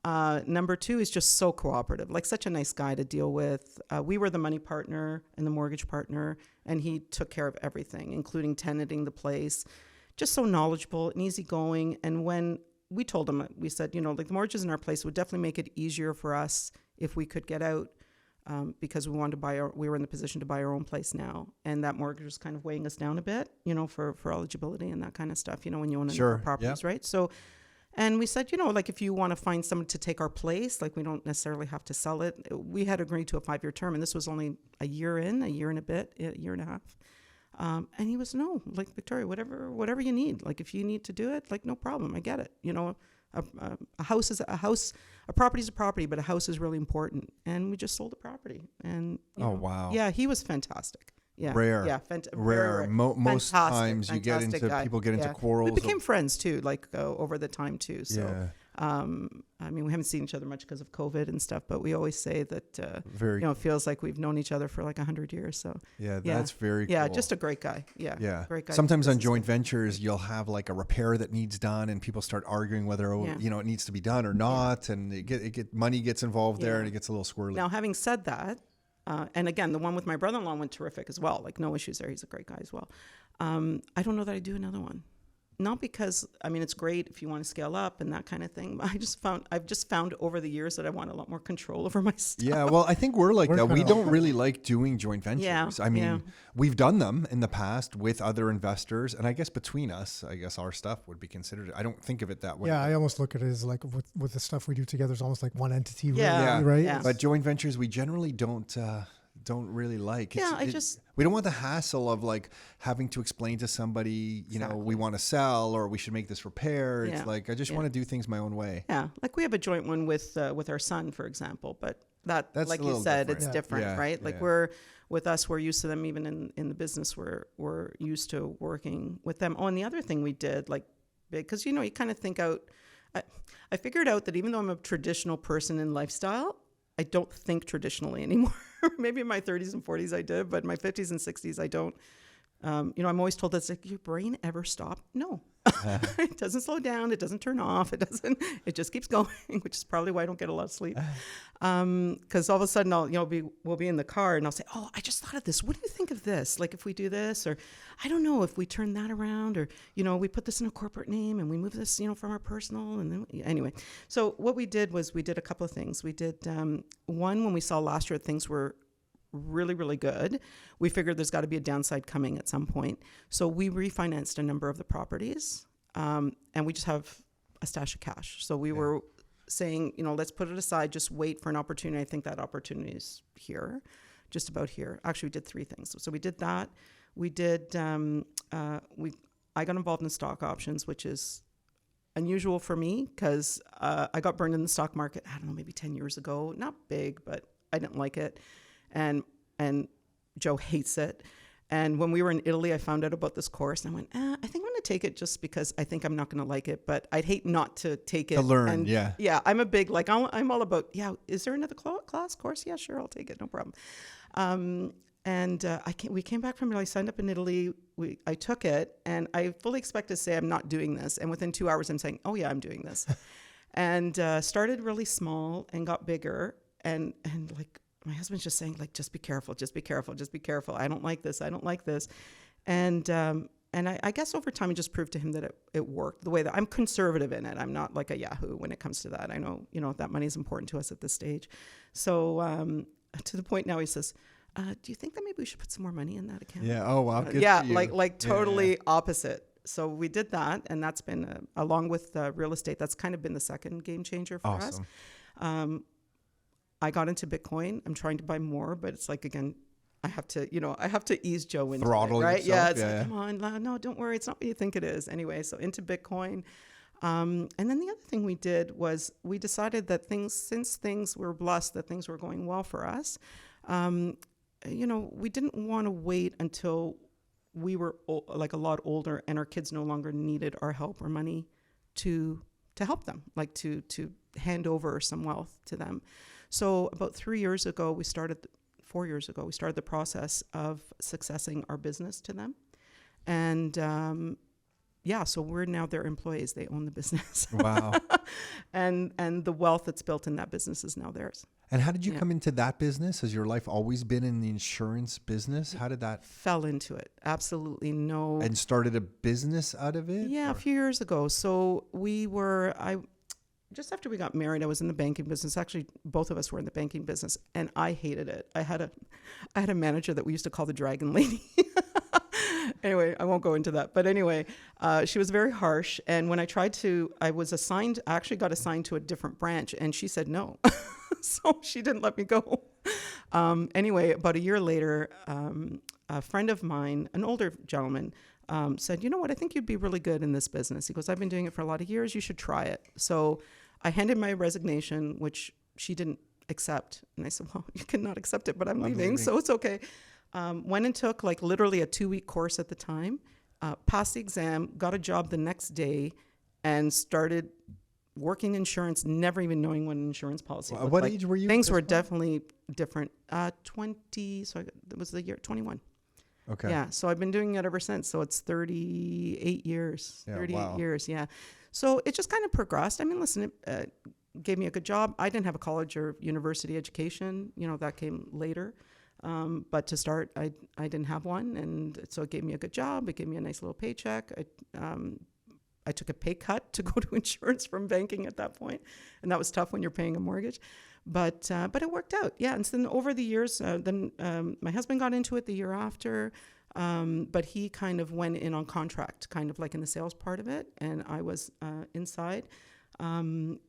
Number two, he's just so cooperative, like such a nice guy to deal with. We were the money partner and the mortgage partner, and he took care of everything, including tenanting the place. Just so knowledgeable and easygoing. And when we told him, we said, like the mortgages in our place would definitely make it easier for us if we could get out, because we wanted to we were in the position to buy our own place now. And that mortgage was kind of weighing us down a bit, for eligibility and that kind of stuff, when you own Sure, properties, right? So, and we said, like if you want to find someone to take our place, like we don't necessarily have to sell it. We had agreed to a 5-year term, and this was only a year and a half. And he was, no, like, Victoria, whatever you need. Like, if you need to do it, like, no problem. I get it. A house is a house, a property is a property, but a house is really important. And we just sold the property. And wow. Yeah, he was fantastic. Yeah, Rare. Yeah, rare. Most times you get into guy. people get into quarrels. We became friends too, like over the time too. So, we haven't seen each other much because of COVID and stuff, but we always say that it feels like we've known each other for like 100 years. So that's very cool. Yeah, just a great guy. Yeah, great guy. Sometimes on joint ventures, you'll have like a repair that needs done, and people start arguing whether it needs to be done or not, and money gets involved there, and it gets a little squirrely. Now, having said that. And again, the one with my brother-in-law went terrific as well. Like, no issues there. He's a great guy as well. I don't know that I do another one. Not because, it's great if you want to scale up and that kind of thing. But I've just found over the years that I want a lot more control over my stuff. Yeah, well, I think we're like that. We don't really like doing joint ventures. Yeah, we've done them in the past with other investors. And I guess between us, our stuff would be considered. I don't think of it that way. Yeah, I almost look at it as like with the stuff we do together, it's almost like one entity. Yeah, right? Yeah. But joint ventures, we generally don't really like. We don't want the hassle of like having to explain to somebody, we want to sell or we should make this repair. It's like I just want to do things my own way. Yeah, like we have a joint one with our son, for example, but that's like you different. said, it's different, Yeah. right? Like we're used to them even in the business. We're used to working with them. Oh, and the other thing we did, like, because you kind of think out. I figured out that even though I'm a traditional person in lifestyle, I don't think traditionally anymore. Maybe in my 30s and 40s I did, but in my 50s and 60s I don't. I'm always told that's like, your brain ever stop? No. It doesn't slow down. It doesn't turn off. It just keeps going, which is probably why I don't get a lot of sleep. Because all of a sudden we'll be in the car and I'll say, oh, I just thought of this. What do you think of this? Like if we do this, or I don't know, if we turn that around, or, we put this in a corporate name and we move this, from our personal. And then anyway, so what we did was we did a couple of things. We did one, when we saw last year things were really, really good. We figured there's got to be a downside coming at some point. So we refinanced a number of the properties, and we just have a stash of cash. So we were saying, let's put it aside, just wait for an opportunity. I think that opportunity is here, just about here. Actually, we did 3 things. So we did that. We did, I got involved in stock options, which is unusual for me because I got burned in the stock market, I don't know, maybe 10 years ago. Not big, but I didn't like it. And Joe hates it. And when we were in Italy, I found out about this course and I went, I think I'm going to take it just because I think I'm not going to like it, but I'd hate not to take it. To learn, and yeah. I'm a big, like, I'm all about, is there another class course? Yeah, sure, I'll take it, no problem. We came back from Italy, signed up in Italy. I took it and I fully expect to say I'm not doing this. And within 2 hours, I'm saying, oh yeah, I'm doing this. And started really small and got bigger. And like, my husband's just saying, like, just be careful, just be careful, just be careful. I don't like this. I don't like this. And I guess over time, it just proved to him that it worked the way that I'm conservative in it. I'm not like a Yahoo when it comes to that. I know, that money is important to us at this stage. So to the point now he says, do you think that maybe we should put some more money in that account? Yeah. Oh, wow. Good yeah. for you. Like totally opposite. So we did that. And that's been, along with real estate, that's kind of been the second game changer for us. I got into Bitcoin. I'm trying to buy more, but it's like, again, I have to ease Joe into Throttle it, right? yourself. Like, come on, no, don't worry. It's not what you think it is. Anyway, so into Bitcoin. And then the other thing we did was we decided that since things were blessed, that things were going well for us, we didn't want to wait until we were like a lot older and our kids no longer needed our help or money to help them, like to hand over some wealth to them. So about 4 years ago, we started the process of successing our business to them. And so we're now their employees. They own the business. Wow. and the wealth that's built in that business is now theirs. And how did you come into that business? Has your life always been in the insurance business? How did that? Fell into it. Absolutely no. And started a business out of it? Yeah, a few years ago. So just after we got married, I was in the banking business. Actually, both of us were in the banking business, and I hated it. I had a manager that we used to call the Dragon Lady. Anyway, I won't go into that. But anyway, she was very harsh. And when I actually got assigned to a different branch, and she said no. So she didn't let me go. Anyway, about a year later, a friend of mine, an older gentleman, said, you know what, I think you'd be really good in this business. He goes, I've been doing it for a lot of years. You should try it. So I handed my resignation, which she didn't accept. And I said, well, you cannot accept it, but I'm leaving, so it's okay. Went and took like literally a 2-week course at the time, passed the exam, got a job the next day, and started working insurance, never even knowing what an insurance policy looked what like. age were you? Things were definitely different. 20, so it was the year 21. Okay. Yeah, so I've been doing it ever since. So it's 38 years. Yeah, 38 wow. years, yeah. So it just kind of progressed. I mean, listen, it gave me a good job. I didn't have a college or university education. That came later. But to start, I didn't have one. And so it gave me a good job. It gave me a nice little paycheck. I took a pay cut to go to insurance from banking at that point. And that was tough when you're paying a mortgage. But it worked out. Yeah. And so then over the years, my husband got into it the year after. But he kind of went in on contract, kind of like in the sales part of it. And I was inside. And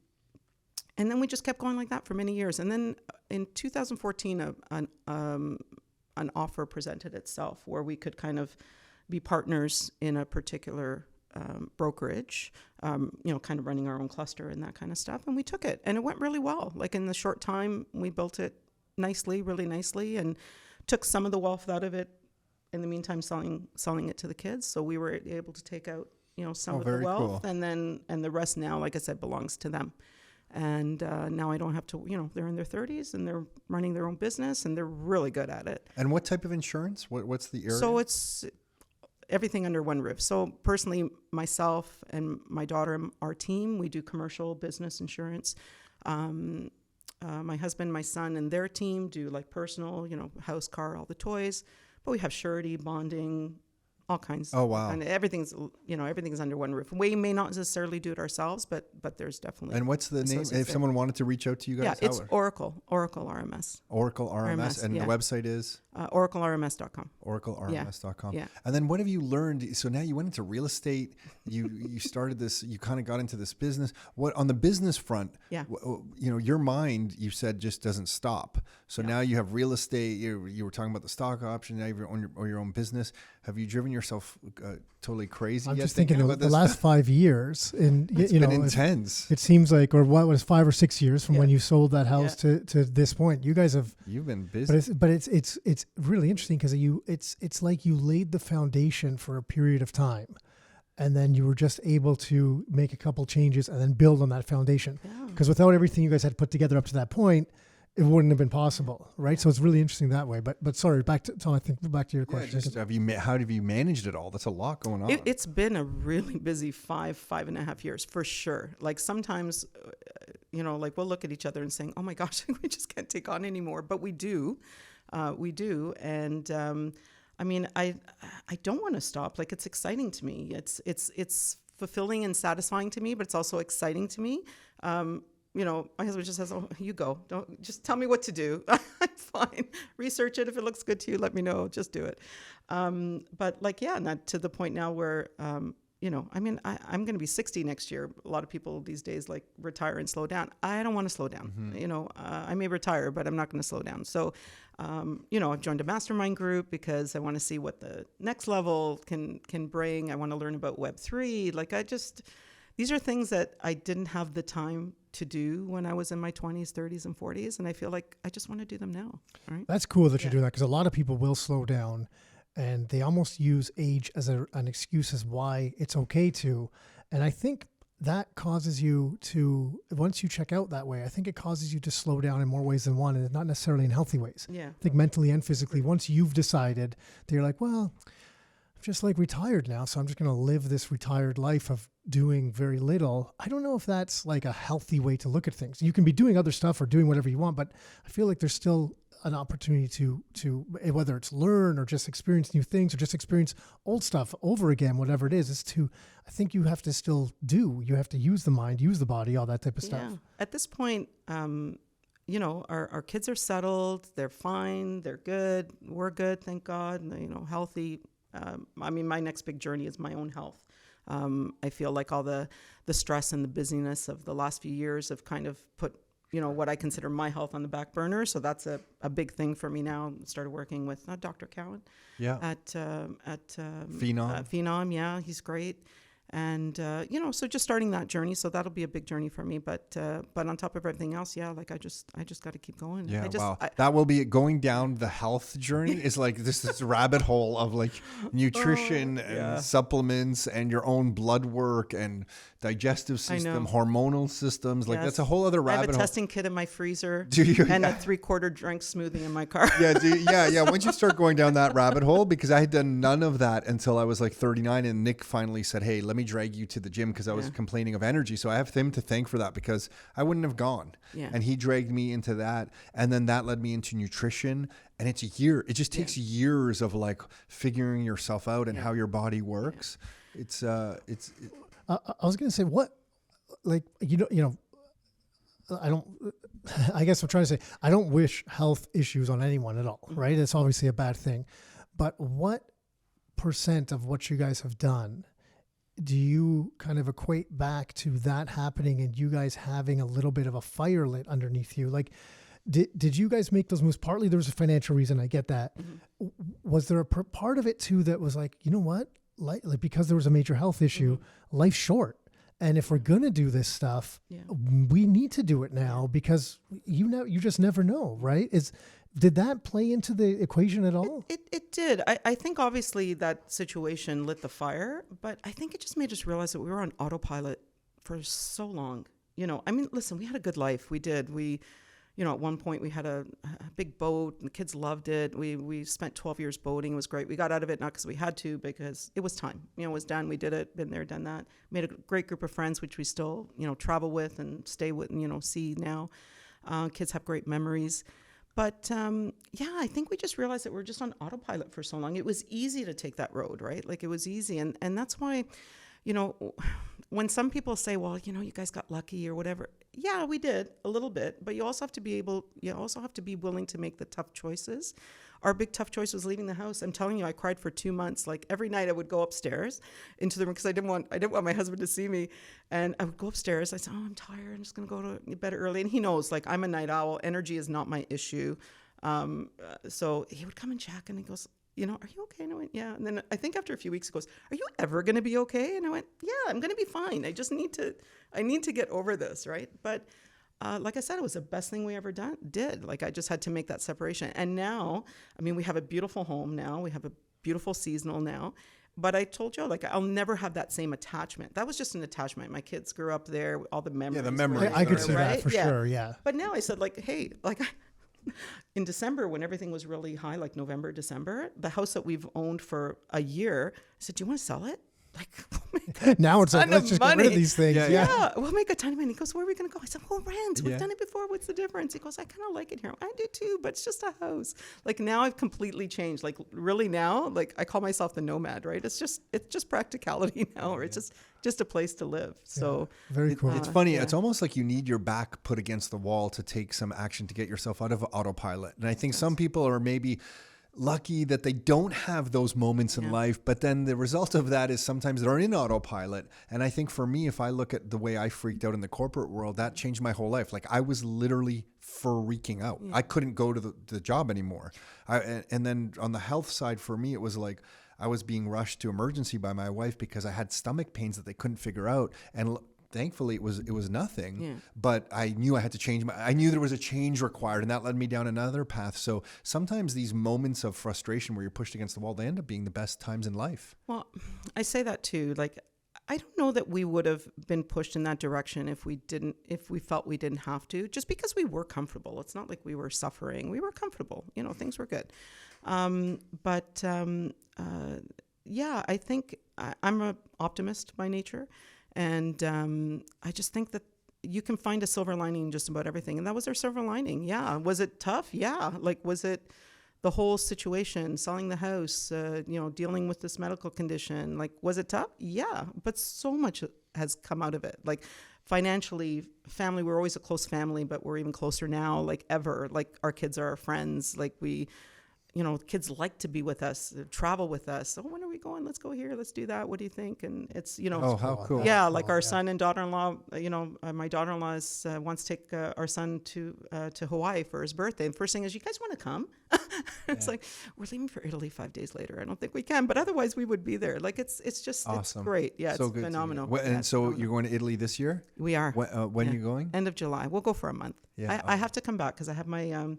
then we just kept going like that for many years. And then in 2014, an offer presented itself where we could kind of be partners in a particular brokerage, kind of running our own cluster and that kind of stuff. And we took it, and it went really well. Like in the short time, we built it really nicely, and took some of the wealth out of it. In the meantime, selling it to the kids. So we were able to take out, some of the wealth, cool. and the rest now, like I said, belongs to them. And now I don't have to, they're in their 30s and they're running their own business, and they're really good at it. And what type of insurance? What's the area? So it's everything under one roof. So personally, myself and my daughter, our team, we do commercial business insurance. My husband, my son, and their team do like personal, house, car, all the toys. But we have surety, bonding, all kinds. Oh, wow. And everything's under one roof. We may not necessarily do it ourselves, but there's definitely. And what's the name? If someone wanted to reach out to you guys? Yeah, it's Oracle RMS. Oracle RMS. And yeah. the website is? OracleRMS.com. OracleRMS.com. Yeah. And then what have you learned? So now you went into real estate. You started this, you kind of got into this business. What on the business front, yeah. Your mind, you said, just doesn't stop. So now you have real estate. You were talking about the stock option. Now you have your own business. Have you driven yourself totally crazy? I'm yet just thinking about the last 5 years. And it's been intense. It seems like, or what was 5 or 6 years from when you sold that house to this point. You guys have. You've been busy. But it's really interesting because it's like you laid the foundation for a period of time, and then you were just able to make a couple changes and then build on that foundation. Because without everything you guys had put together up to that point, it wouldn't have been possible, right? So it's really interesting that way. But sorry, back to Tom. I think back to your question. How have you managed it all? That's a lot going on. It's been a really busy 5.5 years for sure. Like sometimes, like we'll look at each other and saying, "Oh my gosh, we just can't take on anymore." But we do. And I mean, I don't want to stop. Like it's exciting to me. It's fulfilling and satisfying to me, but it's also exciting to me. My husband just says, "Oh, you go. Don't just tell me what to do. I'm fine. Research it. If it looks good to you, let me know. Just do it." But not to the point now where, I'm going to be 60 next year. A lot of people these days like retire and slow down. I don't want to slow down. Mm-hmm. I may retire, but I'm not going to slow down. So, I've joined a mastermind group because I want to see what the next level can bring. I want to learn about Web3. these are things that I didn't have the time to do when I was in my 20s, 30s, and 40s. And I feel like I just want to do them now. Right? That's cool that you do that, because a lot of people will slow down and they almost use age as an excuse as why it's okay to. And I think that causes you to, once you check out that way, I think it causes you to slow down in more ways than one, and not necessarily in healthy ways. Yeah. I think mentally and physically, once you've decided that you're like, well, I'm just like retired now, so I'm just going to live this retired life of doing very little. I don't know if that's like a healthy way to look at things. You can be doing other stuff or doing whatever you want, but I feel like there's still an opportunity to whether it's learn or just experience new things or just experience old stuff over again, whatever it is to, I think you have to still you have to use the mind, use the body, all that type of stuff. Yeah. At this point, you know, our kids are settled, they're fine, they're good, we're good, thank God, and, you know, healthy. I mean, my next big journey is my own health. I feel like all the stress and the busyness of the last few years have kind of put, you know, what I consider my health on the back burner. So that's a big thing for me now. Started working with Dr. Cowan at Phenom. Yeah, he's great. And, you know, so just starting that journey. So that'll be a big journey for me. But on top of everything else, yeah, like I just got to keep going. Yeah, wow. That will be it. Going down the health journey is like this rabbit hole of like nutrition and supplements and your own blood work and digestive system, hormonal systems. Like that's a whole other rabbit hole. I have a testing kit in my freezer. Do you? And a 3/4 drink smoothie in my car. Yeah. Once you start going down that rabbit hole, because I had done none of that until I was like 39, and Nick finally said, "Hey, let me drag you to the gym," because I was complaining of energy. So I have him to thank for that, because I wouldn't have gone. Yeah. And he dragged me into that, and then that led me into nutrition. And it's a year. It just takes years of like figuring yourself out and how your body works. Yeah. I was going to say, what, like, you know, I guess I'm trying to say, I don't wish health issues on anyone at all, right? It's obviously a bad thing. But what % of what you guys have done do you kind of equate back to that happening and you guys having a little bit of a fire lit underneath you? Like, did you guys make those moves? Partly there was a financial reason. I get that. Mm-hmm. Was there a part of it too that was like, you know what? Like because there was a major health issue, life's short. And if we're going to do this stuff, we need to do it now, because you just never know, right? Did that play into the equation at all? It did. I think obviously that situation lit the fire, but I think it just made us realize that we were on autopilot for so long. You know, I mean, listen, we had a good life. We did. You know, at one point we had a big boat and the kids loved it. We spent 12 years boating. It was great. We got out of it not because we had to, because it was time. You know, it was done. We did it, been there, done that. Made a great group of friends, which we still, you know, travel with and stay with and, you know, see now. Kids have great memories. But, I think we just realized that we're just on autopilot for so long. It was easy to take that road, right? Like it was easy. And that's why, you know, when some people say, well, you know, you guys got lucky or whatever. Yeah, we did a little bit, but you also have to be willing to make the tough choices. Our big tough choice was leaving the house. I'm telling you, I cried for 2 months. Like every night I would go upstairs into the room because I didn't want my husband to see me. And I would go upstairs. I said, oh, I'm tired. I'm just going to go to bed early. And he knows, like, I'm a night owl. Energy is not my issue. So he would come and check and he goes, you know, are you okay? And I went, yeah. And then I think after a few weeks he goes, are you ever going to be okay? And I went, yeah, I'm going to be fine. I need to get over this. Right. But like I said, it was the best thing we ever did. Like I just had to make that separation. And now, I mean, we have a beautiful home now. We have a beautiful seasonal now. But I told Joe, like, I'll never have that same attachment. That was just an attachment. My kids grew up there, all the memories. Yeah, the memories. I could see that for sure, yeah. But now I said, like, hey, like, in December, when everything was really high, like November, December, the house that we've owned for a year, I said, do you want to sell it? Like, now it's like, let's just get rid of these things. Yeah, we'll make a ton of money. He goes, where are we going to go? I said, we'll rent. We've done it before. What's the difference? He goes, I kind of like it here. I do too, but it's just a house. Like now I've completely changed. Like really now, like I call myself the nomad, right? It's just practicality now, or it's just a place to live. So very cool. It's funny. It's almost like you need your back put against the wall to take some action to get yourself out of autopilot. And I think some people are maybe lucky that they don't have those moments in life, but then the result of that is sometimes they're in autopilot. And I think for me, if I look at the way I freaked out in the corporate world, that changed my whole life. Like I was literally freaking out. I couldn't go to the job anymore. And then on the health side for me, it was like, I was being rushed to emergency by my wife because I had stomach pains that they couldn't figure out. And thankfully it was nothing, but I knew I had to change I knew there was a change required, and that led me down another path. So sometimes these moments of frustration where you're pushed against the wall, they end up being the best times in life. Well, I say that too. Like, I don't know that we would have been pushed in that direction if we felt we didn't have to, just because we were comfortable. It's not like we were suffering. We were comfortable. Things were good. Yeah, I think I'm an optimist by nature. And I just think that you can find a silver lining in just about everything. And that was our silver lining. Yeah. Was it tough? Yeah. Like, was it the whole situation, selling the house, dealing with this medical condition? Like, was it tough? Yeah. But so much has come out of it. Like, financially, family, we're always a close family, but we're even closer now, like ever. Like, our kids are our friends. Like, kids like to be with us, travel with us. Oh, when are we going? Let's go here. Let's do that. What do you think? And it's, Oh, how cool. Yeah, like our son and daughter-in-law, my daughter-in-law wants to take our son to Hawaii for his birthday. And first thing is, you guys want to come? It's like, we're leaving for Italy 5 days later. I don't think we can, but otherwise we would be there. Like, it's just, awesome. It's great. Yeah, so it's good phenomenal. And so you're going to Italy this year? We are. When are you going? End of July. We'll go for a month. Yeah. I have to come back because I have my...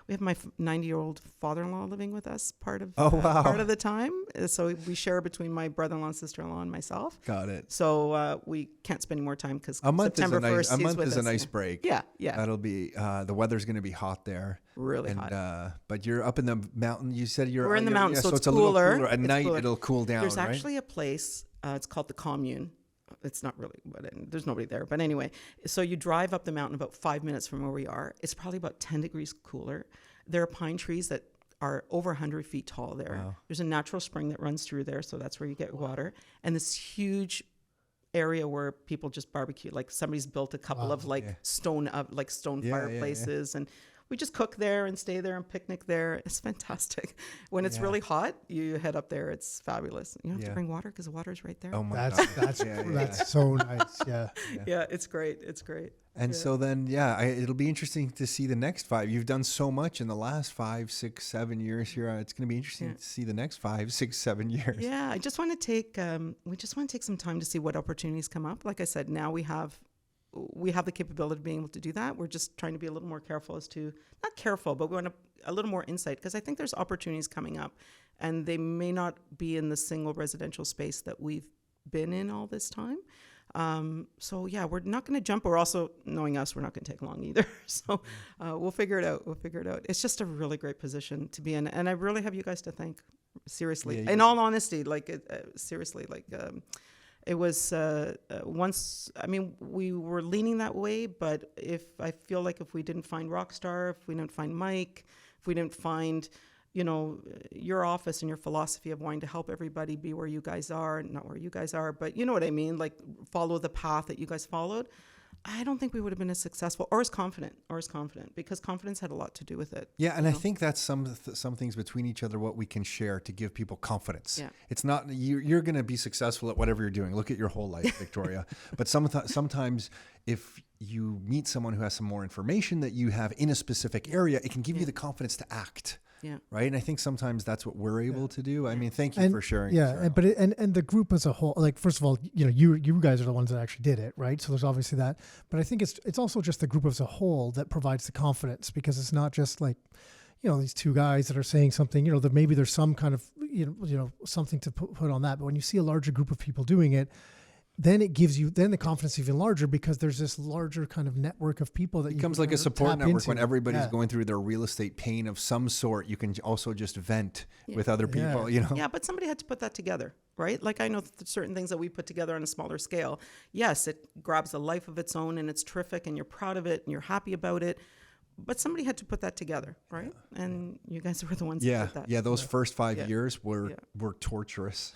we have my 90-year-old father-in-law living with us part of the time. So we share between my brother-in-law and sister-in-law and myself. Got it. So we can't spend any more time because a month September is 1st, a he's month with is us. a nice break. Yeah. That'll be the weather's going to be hot there. Really hot. But you're up in the mountain. You said we're in the mountains, so it's a little cooler. cooler. At night cooler. it'll cool down. There's right? actually a place. It's called the Commune. It's not really, but there's nobody there. But anyway, so you drive up the mountain about 5 minutes from where we are. It's probably about 10 degrees cooler. There are pine trees that are over 100 feet tall there. Wow. There's a natural spring that runs through there, so that's where you get water. And this huge area where people just barbecue. Like, somebody's built a couple of stone fireplaces, and we just cook there and stay there and picnic there. It's fantastic. When it's really hot, you head up there. It's fabulous. You don't have to bring water because the water's right there. Oh my God. That's so nice. Yeah. Yeah, it's great. It's great. And so then, it'll be interesting to see the next 5. You've done so much in the last 5, 6, 7 years here. It's going to be interesting to see the next 5, 6, 7 years. Yeah, I just want to take. We just want to take some time to see what opportunities come up. Like I said, now we have the capability of being able to do that. We're just trying to be a little more careful not careful, but we want a little more insight, because I think there's opportunities coming up, and they may not be in the single residential space that we've been in all this time. We're not going to jump. We're also, knowing us, we're not going to take long either. So we'll figure it out. It's just a really great position to be in. And I really have you guys to thank, seriously. In all honesty, seriously, it was once, we were leaning that way, but I feel like if we didn't find Rockstar, if we didn't find Mike, if we didn't find, your office and your philosophy of wanting to help everybody be where you guys are, not where you guys are, but you know what I mean? Like, follow the path that you guys followed. I don't think we would have been as successful or as confident, because confidence had a lot to do with it. Yeah, and I think that's some things between each other, what we can share to give people confidence. Yeah. It's not, you're going to be successful at whatever you're doing. Look at your whole life, Victoria. But sometimes if you meet someone who has some more information that you have in a specific area, it can give you the confidence to act. Yeah. Right. And I think sometimes that's what we're able to do. I mean, thank you for sharing. Yeah. But the group as a whole, like, first of all, you guys are the ones that actually did it. Right. So there's obviously that. But I think it's also just the group as a whole that provides the confidence, because it's not just like, these two guys that are saying something, that maybe there's some kind of, something to put on that. But when you see a larger group of people doing it, then it gives you the confidence even larger, because there's this larger kind of network of people that becomes like a support network when everybody's going through their real estate pain of some sort. You can also just vent with other people, Yeah, but somebody had to put that together, right? Like, I know certain things that we put together on a smaller scale. Yes, it grabs a life of its own, and it's terrific, and you're proud of it, and you're happy about it. But somebody had to put that together, right? Yeah. And you guys were the ones who did that. Yeah, those first 5 years were torturous.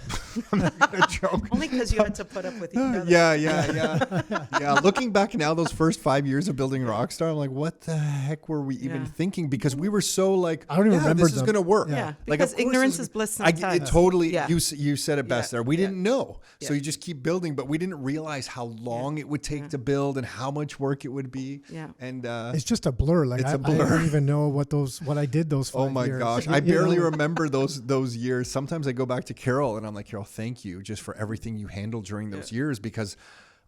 I'm not going to joke. Only because you had to put up with each other. Yeah. Looking back now, those first 5 years of building Rockstar, I'm like, what the heck were we even thinking? Because we were so like, I don't even remember this is going to work. Yeah, because ignorance is bliss sometimes. You said it best there. We didn't know. So you just keep building, but we didn't realize how long it would take to build and how much work it would be. Yeah. And it's just a blur. Like It's a I blur. don't even know what I did those 5 Oh my years. gosh. You I barely know? remember those years. Sometimes I go back to Carol and I'm like, Carol, thank you just for everything you handled during those years, because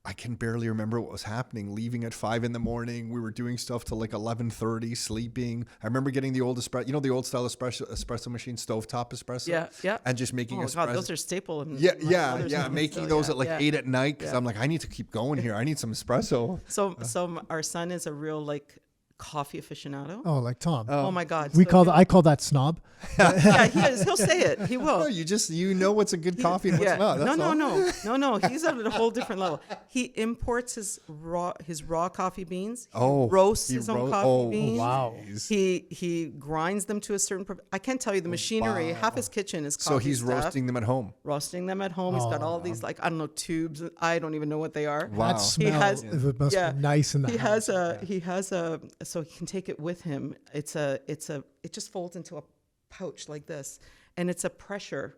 I can barely remember what was happening. Leaving at 5 a.m. We were doing stuff till like 11:30, sleeping. I remember getting the old espresso, the old style espresso machine, stovetop espresso. Yeah, yeah. And just making Oh espresso. God, those are staple. In Yeah, my yeah, mother's yeah. house, Making so those yeah, at like yeah. 8 at night because Yeah. I'm like, I need to keep going here. I need some espresso. So our son is a real like coffee aficionado. Oh, like Tom. Oh my God. I call that snob. Yeah, he is. He'll say it. He will. No, you know what's a good coffee and what's not. That's all. No. He's at a whole different level. He imports his raw coffee beans. He Oh, roasts he his own ro- coffee oh, beans. wow. He grinds them to a certain. I can't tell you the machinery. Half his kitchen is coffee. So he's stuff. roasting them at home. Roasting them at home. He's got all these like I don't know tubes. I don't even know what they are. Wow. That smell has- it must be nice in the house. He has a so he can take it with him. It just folds into a pouch like this, and it's a pressure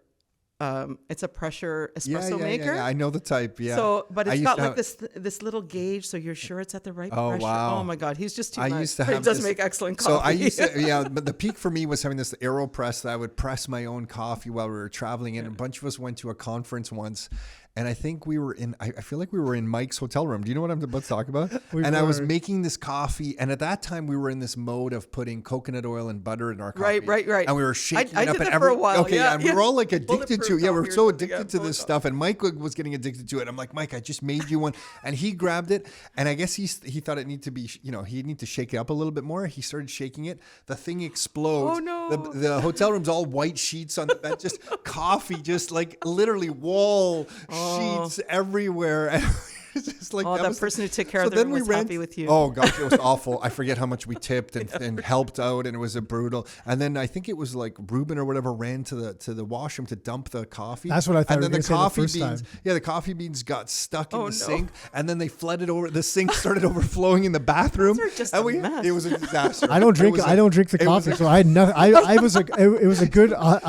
espresso maker. Yeah, I know the type. Yeah. So, but I it's used got to like have- this little gauge, so you're sure it's at the right Oh, pressure. wow. Oh my God, he's just too I much. used to But have he does this- make excellent coffee. So I used to, but the peak for me was having this AeroPress that I would press my own coffee while we were traveling. And a bunch of us went to a conference once. And I think I feel like we were in Mike's hotel room. Do you know what I'm about to talk about? I was making this coffee. And at that time, we were in this mode of putting coconut oil and butter in our coffee. Right. And we were shaking I it up. did and that for a while. Okay, Yeah, and we were all like addicted Bulletproof to it. Yeah, we were coffee or so something. addicted to this Bulletproof. stuff. And Mike was getting addicted to it. I'm like, Mike, I just made you one. And he grabbed it. And I guess he thought it needed to be, he'd need to shake it up a little bit more. He started shaking it. The thing explodes. Oh, no. The hotel room's all white sheets on the bed, just coffee, just like literally wall sheets everywhere. And it's just like that person who took care of the room was happy with you. Oh gosh, it was awful. I forget how much we tipped and helped out, and it was a brutal. And then I think it was like Ruben or whatever ran to the washroom to dump the coffee. That's what I thought And you then were the gonna say coffee the first beans, time. the coffee beans got stuck in Oh, the no. sink, and then they flooded over. The sink started overflowing in the bathroom. Those are just and a mess. It was a disaster. I don't drink the it was coffee, so I had nothing. I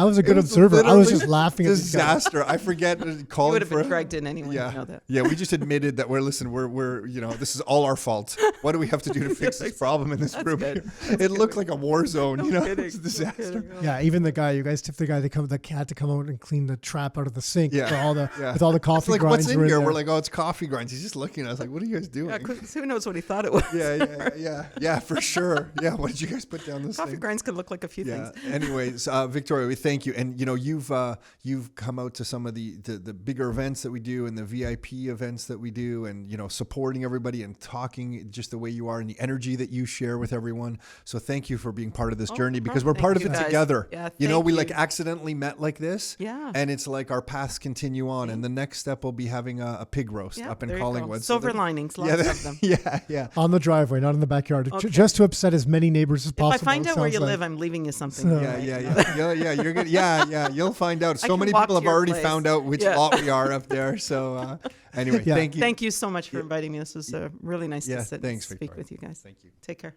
was a good observer. I was just laughing at these guys. disaster. I forget You calling would have for been dragged in anyway. Yeah, You know that. yeah. We just admitted that we're this is all our fault. What do we have to do to fix this problem in this room? good. It looked like a war zone. Kidding. It's a disaster. Yeah, even you guys tipped the guy that had to come out and clean the trap out of the sink Yeah. for all the Yeah. with all the It's coffee like, grinds. what's in were here? there. We're like, oh, it's coffee grinds. He's just looking at us like, what are you guys doing? Yeah, 'cause who knows what he thought it was? Yeah, for sure. Yeah, what did you guys put down this Coffee thing? grinds could look like a few Yeah. things. Anyways, Victoria, we thank you, and you've come out to some of the bigger events that we do and the VIP events that we do, and supporting everybody and talking just the way you are and the energy that you share with everyone. So thank you for being part of this journey, because we're thank part of you it guys. together. Yeah, we thank like you. accidentally met like this. Yeah. And it's like our paths continue on, and the next step will be having a pig roast Yeah, up in there you go. Collingwood. Silver linings, lots of them. Yeah. on the driveway, not in the backyard, just to upset as many neighbors as If I possible. find it out where sounds you like. live, I'm leaving you something. So- Yeah. You're good. Yeah. You'll find out. So can many walk people to have your already place. found out which Yeah. lot we are up there. So anyway, Yeah. thank you. Thank you so much for inviting me. This was really nice Yeah, to sit thanks, and speak Victoria. with you guys. Thank you. Take care.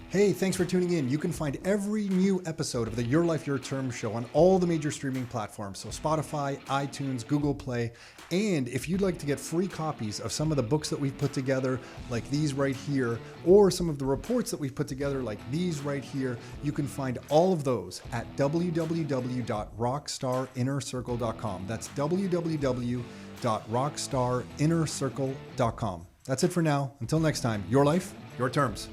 Hey, thanks for tuning in. You can find every new episode of the Your Life, Your Term show on all the major streaming platforms. So Spotify, iTunes, Google Play. And if you'd like to get free copies of some of the books that we've put together, like these right here, or some of the reports that we've put together, like these right here, you can find all of those at www.rockstarinnercircle.com. That's www.rockstarinnercircle.com. That's it for now. Until next time, your life, your terms.